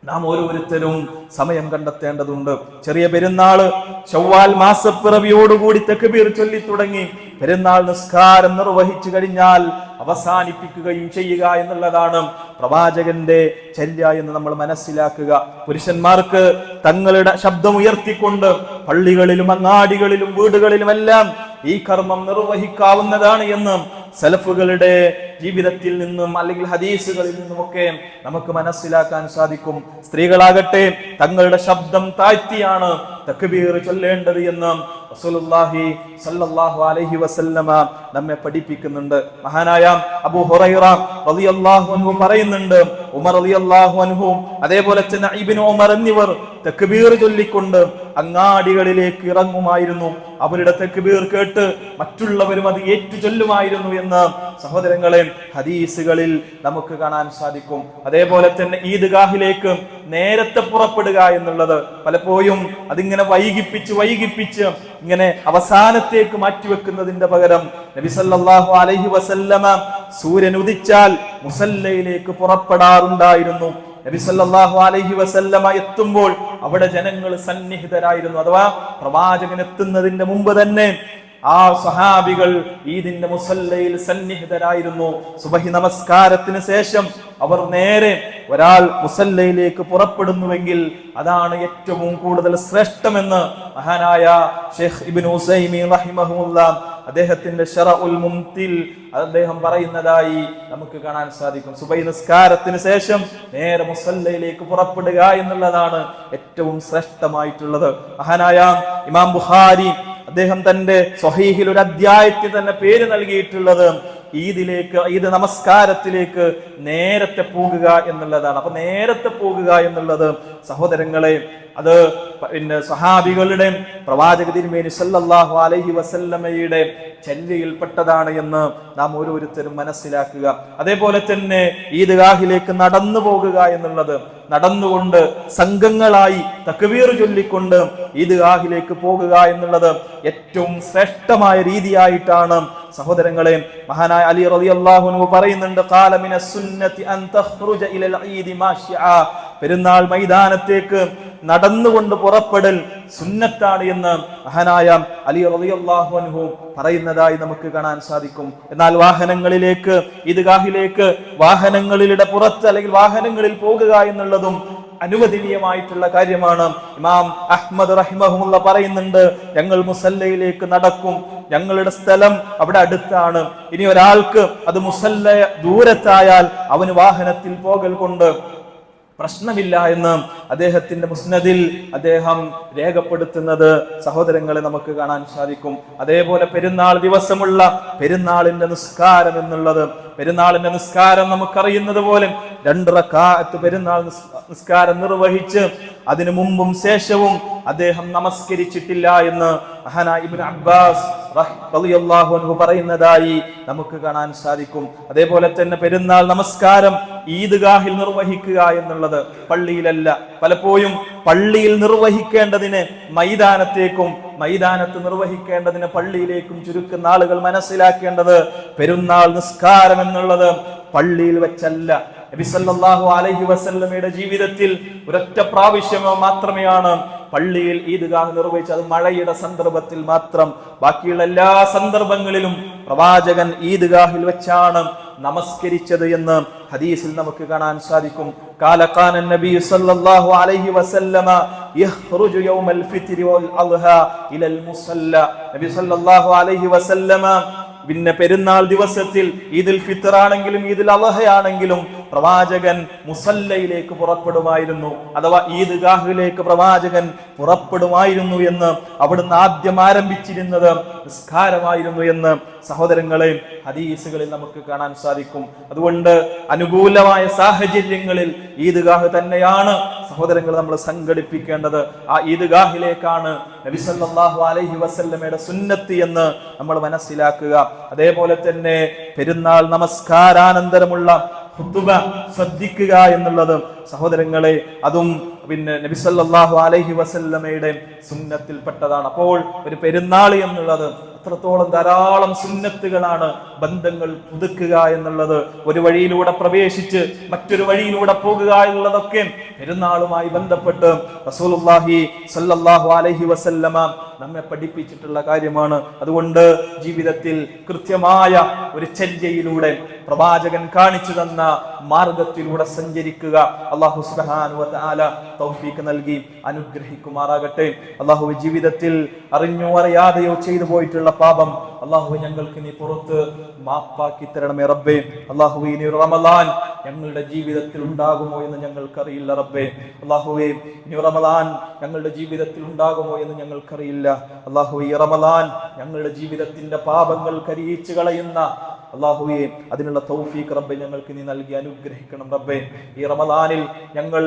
നാം ഓരോരുത്തരും സമയം കണ്ടെത്തേണ്ടതുണ്ട്. ചെറിയ പെരുന്നാള് ശവ്വാൽ മാസപ്പിറവിയോടുകൂടി തക്ബീർ ചൊല്ലി തുടങ്ങി പെരുന്നാൾ നിസ്കാരം നിർവഹിച്ചു കഴിഞ്ഞാൽ അവസാനിപ്പിക്കുകയും ചെയ്യുക എന്നുള്ളതാണ് പ്രവാചകന്റെ ചര്യ എന്ന് നമ്മൾ മനസ്സിലാക്കുക. പുരുഷന്മാർക്ക് തങ്ങളുടെ ശബ്ദം ഉയർത്തിക്കൊണ്ട് പള്ളികളിലും അങ്ങാടികളിലും വീടുകളിലുമെല്ലാം ഈ കർമ്മം നിർവഹിക്കാവുന്നതാണ് എന്ന് സലഫുകളുടെ ജീവിതത്തിൽ നിന്നും അല്ലെങ്കിൽ ഹദീസുകളിൽ നിന്നുമൊക്കെ നമുക്ക് മനസ്സിലാക്കാൻ സാധിക്കും. സ്ത്രീകളാകട്ടെ തങ്ങളുടെ ശബ്ദം താഴ്ത്തിയാണ് തക്ബീർ ചൊല്ലേണ്ടത് എന്ന് റസൂലുള്ളാഹി സ്വല്ലല്ലാഹു അലൈഹി വസല്ലമ നമ്മെ പഠിപ്പിക്കുന്നുണ്ട്. മഹാനായ അബൂ ഹുറൈറ റളിയല്ലാഹു അൻഹു പറയുന്നുണ്ട്, ഉമർ റളിയല്ലാഹു അൻഹു അതേപോലെ തന്നെ ഇബ്നു ഉമർ എന്നിവർ തക്ബീർ ചൊല്ലിക്കൊണ്ട് അങ്ങാടികളിലേക്ക് ഇറങ്ങുമായിരുന്നു. അവരുടെ തക്ബീർ കേട്ട് മറ്റുള്ളവരും അത് ഏറ്റു ചൊല്ലുമായിരുന്നു എന്ന് സഹോദരങ്ങളെ ഹദീസുകളിൽ നമുക്ക് കാണാൻ സാധിക്കും. അതേപോലെ തന്നെ ഈദ്ഗാഹിലേക്ക് നേരത്തെ പുറപ്പെടുക എന്നുള്ളത് പലപ്പോഴും അതിങ്ങനെ വൈകിപ്പിച്ച് ഇങ്ങനെ അവസാനത്തേക്ക് മാറ്റിവെക്കുന്നതിന്റെ പകരം നബി സല്ലല്ലാഹു അലൈഹി വസല്ലമ സൂര്യൻ ഉദിച്ചാൽ മുസല്ലയിലേക്ക് പുറപ്പെടാറുണ്ടായിരുന്നു. നബി സല്ലല്ലാഹു അലൈഹി വസല്ലമ എത്തുമ്പോൾ അവിടെ ജനങ്ങൾ സന്നിഹിതരായിരുന്നു. അഥവാ പ്രവാചകൻ എത്തുന്നതിന്റെ മുമ്പ് തന്നെ ആ സഹാബികൾ ഈദിന്റെ മുസല്ലയിൽ സന്നിഹിതരായിരുന്നു. സുബഹി നമസ്കാരത്തിന് ശേഷം അവർ നേരെ ഒരാൾ മുസല്ലയിലേക്ക് പുറപ്പെടുന്നുവെങ്കിൽ അതാണ് ഏറ്റവും കൂടുതൽ ശ്രേഷ്ഠമെന്ന് മഹാനായ ഷെയ്ഖ് ഇബ്നു ഉസൈമീൻ റഹിമഹുല്ലാ അദ്ദേഹത്തിന്റെ ശറഉൽ മുംതിൽ അദ്ദേഹം പറയുന്നതായി നമുക്ക് കാണാൻ സാധിക്കും. സുബഹി നിസ്കാരത്തിന് ശേഷം നേരെ മുസല്ലയിലേക്ക് പുറപ്പെടുക എന്നുള്ളതാണ് ഏറ്റവും ശ്രേഷ്ഠമായിട്ടുള്ളത്. മഹാനായ ഇമാം ബുഖാരി അദ്ദേഹം തന്റെ സ്വഹീഹിൽ ഒരു അധ്യായത്തിൽ തന്നെ പേര് നൽകിയിട്ടുള്ളത് ഈദ് നമസ്കാരത്തിലേക്ക് നേരത്തെ പോകുക എന്നുള്ളതാണ്. അപ്പൊ നേരത്തെ പോകുക എന്നുള്ളത് സഹോദരങ്ങളെ അത് പിന്നെ സഹാബികളുടെ പ്രവാചക തിരുമേനി സല്ലല്ലാഹു അലൈഹി വസല്ലമയുടെ ചര്യയിൽപ്പെട്ടതാണ് എന്ന് നാം ഓരോരുത്തരും മനസ്സിലാക്കുക. അതേപോലെ തന്നെ ഈദ്ഗാഹിലേക്ക് നടന്നു പോകുക എന്നുള്ളത്, നടന്നുകൊണ്ട് സംഘങ്ങളായി തക്ബീർ ചൊല്ലിക്കൊണ്ട് ഈദ്ഗാഹിലേക്ക് പോകുക എന്നുള്ളത് ഏറ്റവും ശ്രേഷ്ഠമായ രീതിയായിട്ടാണ് സഹോദരങ്ങളെ മഹാനായ അലി റളിയല്ലാഹു അൻഹു പറയുന്നുണ്ട്, ഖാല മിനസ് സുന്നതി അൻ തഖ്റുജ ഇലൽ ഈദി മാശിആ, പെരുന്നാൾ മൈതാനത്തേക്ക് നടന്നുകൊണ്ട് പുറപ്പെടൽ സുന്നത്താണ് എന്ന് മഹാനായ അലി റളിയല്ലാഹു അൻഹു പറയുന്നതായി നമുക്ക് കാണാൻ സാധിക്കും. എന്നാൽ വാഹനങ്ങളിലേക്ക്, ഈദ്ഗാഹിലേക്ക് വാഹനങ്ങളിലൂടെ പുറത്ത് അല്ലെങ്കിൽ വാഹനങ്ങളിൽ പോകുക എന്നുള്ളതും അനുവദനീയമായിട്ടുള്ള കാര്യമാണ്. ഇമാം അഹ്മദ് റഹിമഹുല്ല പറയുന്നുണ്ട്, ഞങ്ങൾ മുസല്ലയിലേക്ക് നടക്കും, ഞങ്ങളുടെ സ്ഥലം അവിടെ അടുത്താണ്. ഇനി ഒരാൾക്ക് അത് മുസല്ല ദൂരത്തായാൽ അവന് വാഹനത്തിൽ പോകൽ കൊണ്ട് പ്രശ്നമില്ല എന്ന് അദ്ദേഹത്തിന്റെ മുസ്നദിൽ അദ്ദേഹം രേഖപ്പെടുത്തുന്നത് സഹോദരങ്ങളെ നമുക്ക് കാണാൻ സാധിക്കും. അതേപോലെ പെരുന്നാൾ ദിവസമുള്ള പെരുന്നാളിന്റെ നിസ്കാരം എന്നുള്ളത്, പെരുന്നാളിന്റെ നിസ്കാരം നമുക്കറിയുന്നത് പോലെ 2 റക്അത്ത് പെരുന്നാൾ നിസ്കാരം നിർവഹിച്ച് അതിനു മുമ്പും ശേഷവും അദ്ദേഹം നമസ്കരിച്ചിട്ടില്ല എന്ന് മഹാനായ ഇബ്നു അബ്ബാസ് റളിയല്ലാഹു അൻഹു പറയുന്നതായി നമുക്ക് കാണാൻ സാധിക്കും. അതേപോലെ തന്നെ പെരുന്നാൾ നമസ്കാരം ഈദ്ഗാഹിൽ നിർവഹിക്കുക എന്നുള്ളത്, പള്ളിയിലല്ല. പലപ്പോഴും പള്ളിയിൽ നിർവഹിക്കേണ്ടതിന് മൈതാനത്തേക്കും മൈതാനത്ത് നിർവഹിക്കേണ്ടതിന് പള്ളിയിലേക്കും ചുരുക്കുന്ന ആളുകൾ മനസ്സിലാക്കേണ്ടത്, പെരുന്നാൾ നിസ്കാരം എന്നുള്ളത് പള്ളിയിൽ വെച്ചല്ല. നബി സല്ലല്ലാഹു അലൈഹി വസല്ലമയുടെ ജീവിതത്തിൽ ഒരൊറ്റ പ്രാവശ്യമോ മാത്രമെയാണ് പള്ളിയിൽ ഈദ്ഗാഹ് നിർവഹിച്ചത്. അത് മഴയുടെ സന്ദർഭത്തിൽ മാത്രം. ബാക്കിയുള്ള എല്ലാ സന്ദർഭങ്ങളിലും പ്രവാചകൻ ഈദ്ഗാഹിൽ വെച്ചാണ് നമസ്കരിച്ചത് എന്ന് ഹദീസിൽ നമുക്ക് കാണാൻ സാധിക്കും. കാന നബി സല്ലല്ലാഹു അലൈഹി വസല്ലമ യഖ്റുജു യൗമൽ ഫിത്രി വൽ അദ്ഹാ ഇലൽ മുസല്ല. നബി സല്ലല്ലാഹു അലൈഹി വസല്ലമ പിന്നെ പെരുന്നാൾ ദിവസത്തിൽ, ഈദുൽ ഫിത്ർ ആണെങ്കിലും ഈദുൽ അദ്ഹയാണെങ്കിലും പ്രവാചകൻ മുസല്ലയിലേക്ക് പുറപ്പെടുമായിരുന്നു, അഥവാ ഈദ്ഗാഹിലേക്ക് പ്രവാചകൻ പുറപ്പെടുമായിരുന്നു എന്ന്, അവിടുന്ന് ആദ്യം ആരംഭിച്ചിരുന്നത് നിസ്കാരമായിരുന്നു എന്ന് സഹോദരങ്ങളെ ഹദീസുകളിൽ നമുക്ക് കാണാൻ സാധിക്കും. അതുകൊണ്ട് അനുകൂലമായ സാഹചര്യങ്ങളിൽ ഈദ്ഗാഹ് തന്നെയാണ് സഹോദരങ്ങൾ നമ്മൾ സംഘടിപ്പിക്കേണ്ടത്. ആ ഈദ്ഗാഹിലേക്കാണ് നബി സല്ലല്ലാഹു അലൈഹി വസല്ലമയുടെ സുന്നത്ത് എന്ന് നമ്മൾ മനസ്സിലാക്കുക. അതേപോലെ തന്നെ പെരുന്നാൾ നമസ്കാരാനന്തരമുള്ള ഖുതുബ ശ്രദ്ധിക്കുക എന്നുള്ളത് സഹോദരങ്ങളെ അതും പിന്നെ നബി സല്ലല്ലാഹു അലൈഹി വസല്ലമയുടെ സുന്നത്തിൽപ്പെട്ടതാണ്. അപ്പോൾ ഒരു പെരുന്നാൾ എന്നുള്ളത് അത്രത്തോളം ധാരാളം സുന്നത്തുകളാണ്. ബന്ധങ്ങൾ പുതുക്കുക എന്നുള്ളത്, ഒരു വഴിയിലൂടെ പ്രവേശിച്ച് മറ്റൊരു വഴിയിലൂടെ പോകുക എന്നുള്ളതൊക്കെ പെരുന്നാളുമായി ബന്ധപ്പെട്ട് റസൂലുള്ളാഹി സ്വല്ലല്ലാഹു അലൈഹി വസല്ലമ നമ്മെ പഠിപ്പിച്ചിട്ടുള്ള കാര്യമാണ്. അതുകൊണ്ട് ജീവിതത്തിൽ കൃത്യമായ ഒരു ചര്യയിലൂടെ പ്രവാചകൻ കാണിച്ചു തന്ന മാർഗത്തിലൂടെ സഞ്ചരിക്കുക. അല്ലാഹു സുബ്ഹാനഹു വ തആല തൗഫീഖ് നൽകി അനുഗ്രഹിക്കുമാറാകട്ടെ. അല്ലാഹു ജീവിതത്തിൽ അറിഞ്ഞോ അറിയാതെയോ ചെയ്തു പോയിട്ടുള്ള പാപം അല്ലാഹു ഞങ്ങൾക്ക് നീ പുറത്ത് മാപ്പാക്കി തരണമേ റബ്ബേ. അല്ലാഹുവേ, ഇനി റമളാൻ ഞങ്ങളുടെ ജീവിതത്തിൽ ഉണ്ടാകുമോ എന്ന് ഞങ്ങൾക്കറിയില്ല റബ്ബേ. അല്ലാഹുവേ, ഇനി റമളാൻ ഞങ്ങളുടെ ജീവിതത്തിൽ ഉണ്ടാകുമോ എന്ന് ഞങ്ങൾക്കറിയില്ല. അല്ലാഹുവേ, ഈ റമളാൻ ഞങ്ങളുടെ ജീവിതത്തിന്റെ പാപങ്ങൾ കരിയിച്ചു കളയുന്ന അല്ലാഹുവേ അതിനുള്ള തൗഫീഖ് റബ്ബേ ഞങ്ങൾക്ക് നീ നൽകി അനുഗ്രഹിക്കണം റബ്ബേ. ഈ റമളാനിൽ ഞങ്ങൾ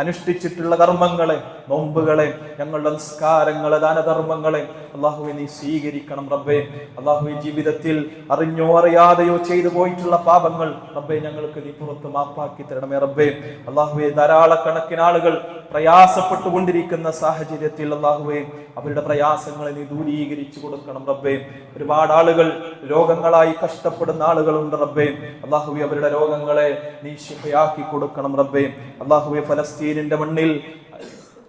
അനുഷ്ഠിച്ചിട്ടുള്ള കർമ്മങ്ങളെ, നോമ്പുകളെ, ഞങ്ങളുടെ നിസ്കാരങ്ങളെ, ദാനധർമ്മങ്ങളെ അല്ലാഹുവേ നീ സ്വീകരിക്കണം റബ്ബേ. അല്ലാഹുവേ, ജീവിതത്തിൽ അറിഞ്ഞോ അറിയാതെയോ ചെയ്തു പോയിട്ടുള്ള പാപങ്ങൾ റബ്ബേ ഞങ്ങൾക്ക് നീ പുറത്ത് മാപ്പാക്കി തരണമേ റബ്ബേ. അല്ലാഹുവേ, ധാരാളക്കണക്കിന് ആളുകൾ പ്രയാസപ്പെട്ടുകൊണ്ടിരിക്കുന്ന സാഹചര്യത്തിൽ അല്ലാഹുവേ അവരുടെ പ്രയാസങ്ങളെ നീ ദൂരീകരിച്ചു കൊടുക്കണം റബ്ബേ. ഒരുപാട് ആളുകൾ രോഗങ്ങളായി കഷ്ടപ്പെടുന്ന ആളുകളുണ്ട് റബ്ബേ. അല്ലാഹുവേ, അവരുടെ രോഗങ്ങളെ നീ ശിഫയാക്കി കൊടുക്കണം റബ്ബേ. അല്ലാഹുവേ, ഫലസ്തീനിന്റെ മണ്ണിൽ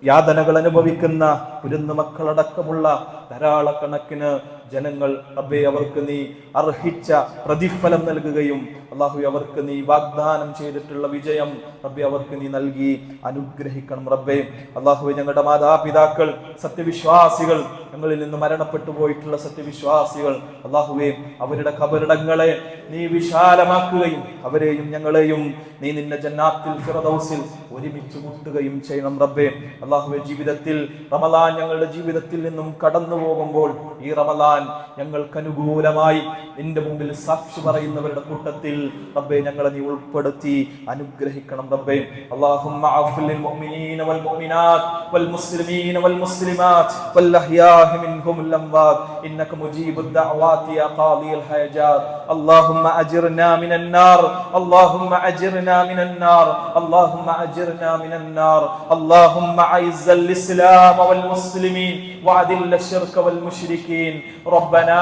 യാതനകൾ അനുഭവിക്കുന്ന കുരുന്നു മക്കളടക്കമുള്ള ധാരാളക്കണക്കിന് ജനങ്ങൾ റബ്ബേ, അവർക്ക് നീ അർഹിച്ച പ്രതിഫലം നൽകുകയും അല്ലാഹുവേ അവർക്ക് നീ വാഗ്ദാനം ചെയ്തിട്ടുള്ള വിജയം റബ്ബേ അവർക്ക് നീ നൽകി അനുഗ്രഹിക്കണം റബ്ബേ. അല്ലാഹുവേ, ഞങ്ങളുടെ മാതാപിതാക്കൾ സത്യവിശ്വാസികൾ ഞങ്ങളിൽ നിന്ന് മരണപ്പെട്ടു പോയിട്ടുള്ള സത്യവിശ്വാസികൾ അല്ലാഹുവേ അവരുടെ ഖബറിടങ്ങളെ നീ വിശാലമാക്കുകയും അവരെയും ഞങ്ങളെയും നീ നിന്റെ ജന്നാത്തിൽ ഫിർദൗസിൽ ഒരുമിച്ച് മുട്ടുകയും ചെയ്യണം റബ്ബേ. അല്ലാഹുവേ ജീവിതത്തിൽ റമളാൻ ഞങ്ങളുടെ ജീവിതത്തിൽ നിന്നും കടന്നു പോകുമ്പോൾ ഈ റമളാൻ ഞങ്ങൾക്ക് അനുകൂലമായി നിന്റെ മുമ്പിൽ സാക്ഷി പറയുന്നവരുടെ കൂട്ടത്തിൽ റബ്ബേ ഞങ്ങളെ നീ ഉൾപ്പെടുത്തി അനുഗ്രഹിക്കണം റബ്ബേ. അല്ലാഹുമ്മ അഫ്ലിൽ ലിൽ മുഅ്മിനീന വൽ മുഅ്മിനാത്ത് വൽ മുസ്ലിമീന വൽ മുസ്ലിമാത്ത് വൽ അഹ്യാഇ മിൻഹും വൽ അംവാത് ഇന്നക മുജീബുദ് ദഅവാതി യാ ഖാദിയൽ ഹജാത്. അല്ലാഹുമ്മ അജിർനാ മിനൻ നാർ അല്ലാഹുമ്മ അജിർനാ മിനൻ നാർ അല്ലാഹുമ്മ അജിർനാ മിനൻ നാർ. അല്ലാഹുമ്മ അഇസ്സൽ ഇസ്ലാമ വൽ മുസ്ലിമീൻ വഅദില്ല الشرك والمشركين. ربنا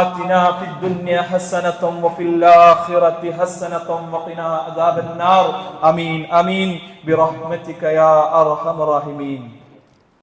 آتنا في الدنيا حسنة وفي الآخرة حسنة وقنا عذاب النار. آمين آمين برحمتك يا أرحم الراحمين.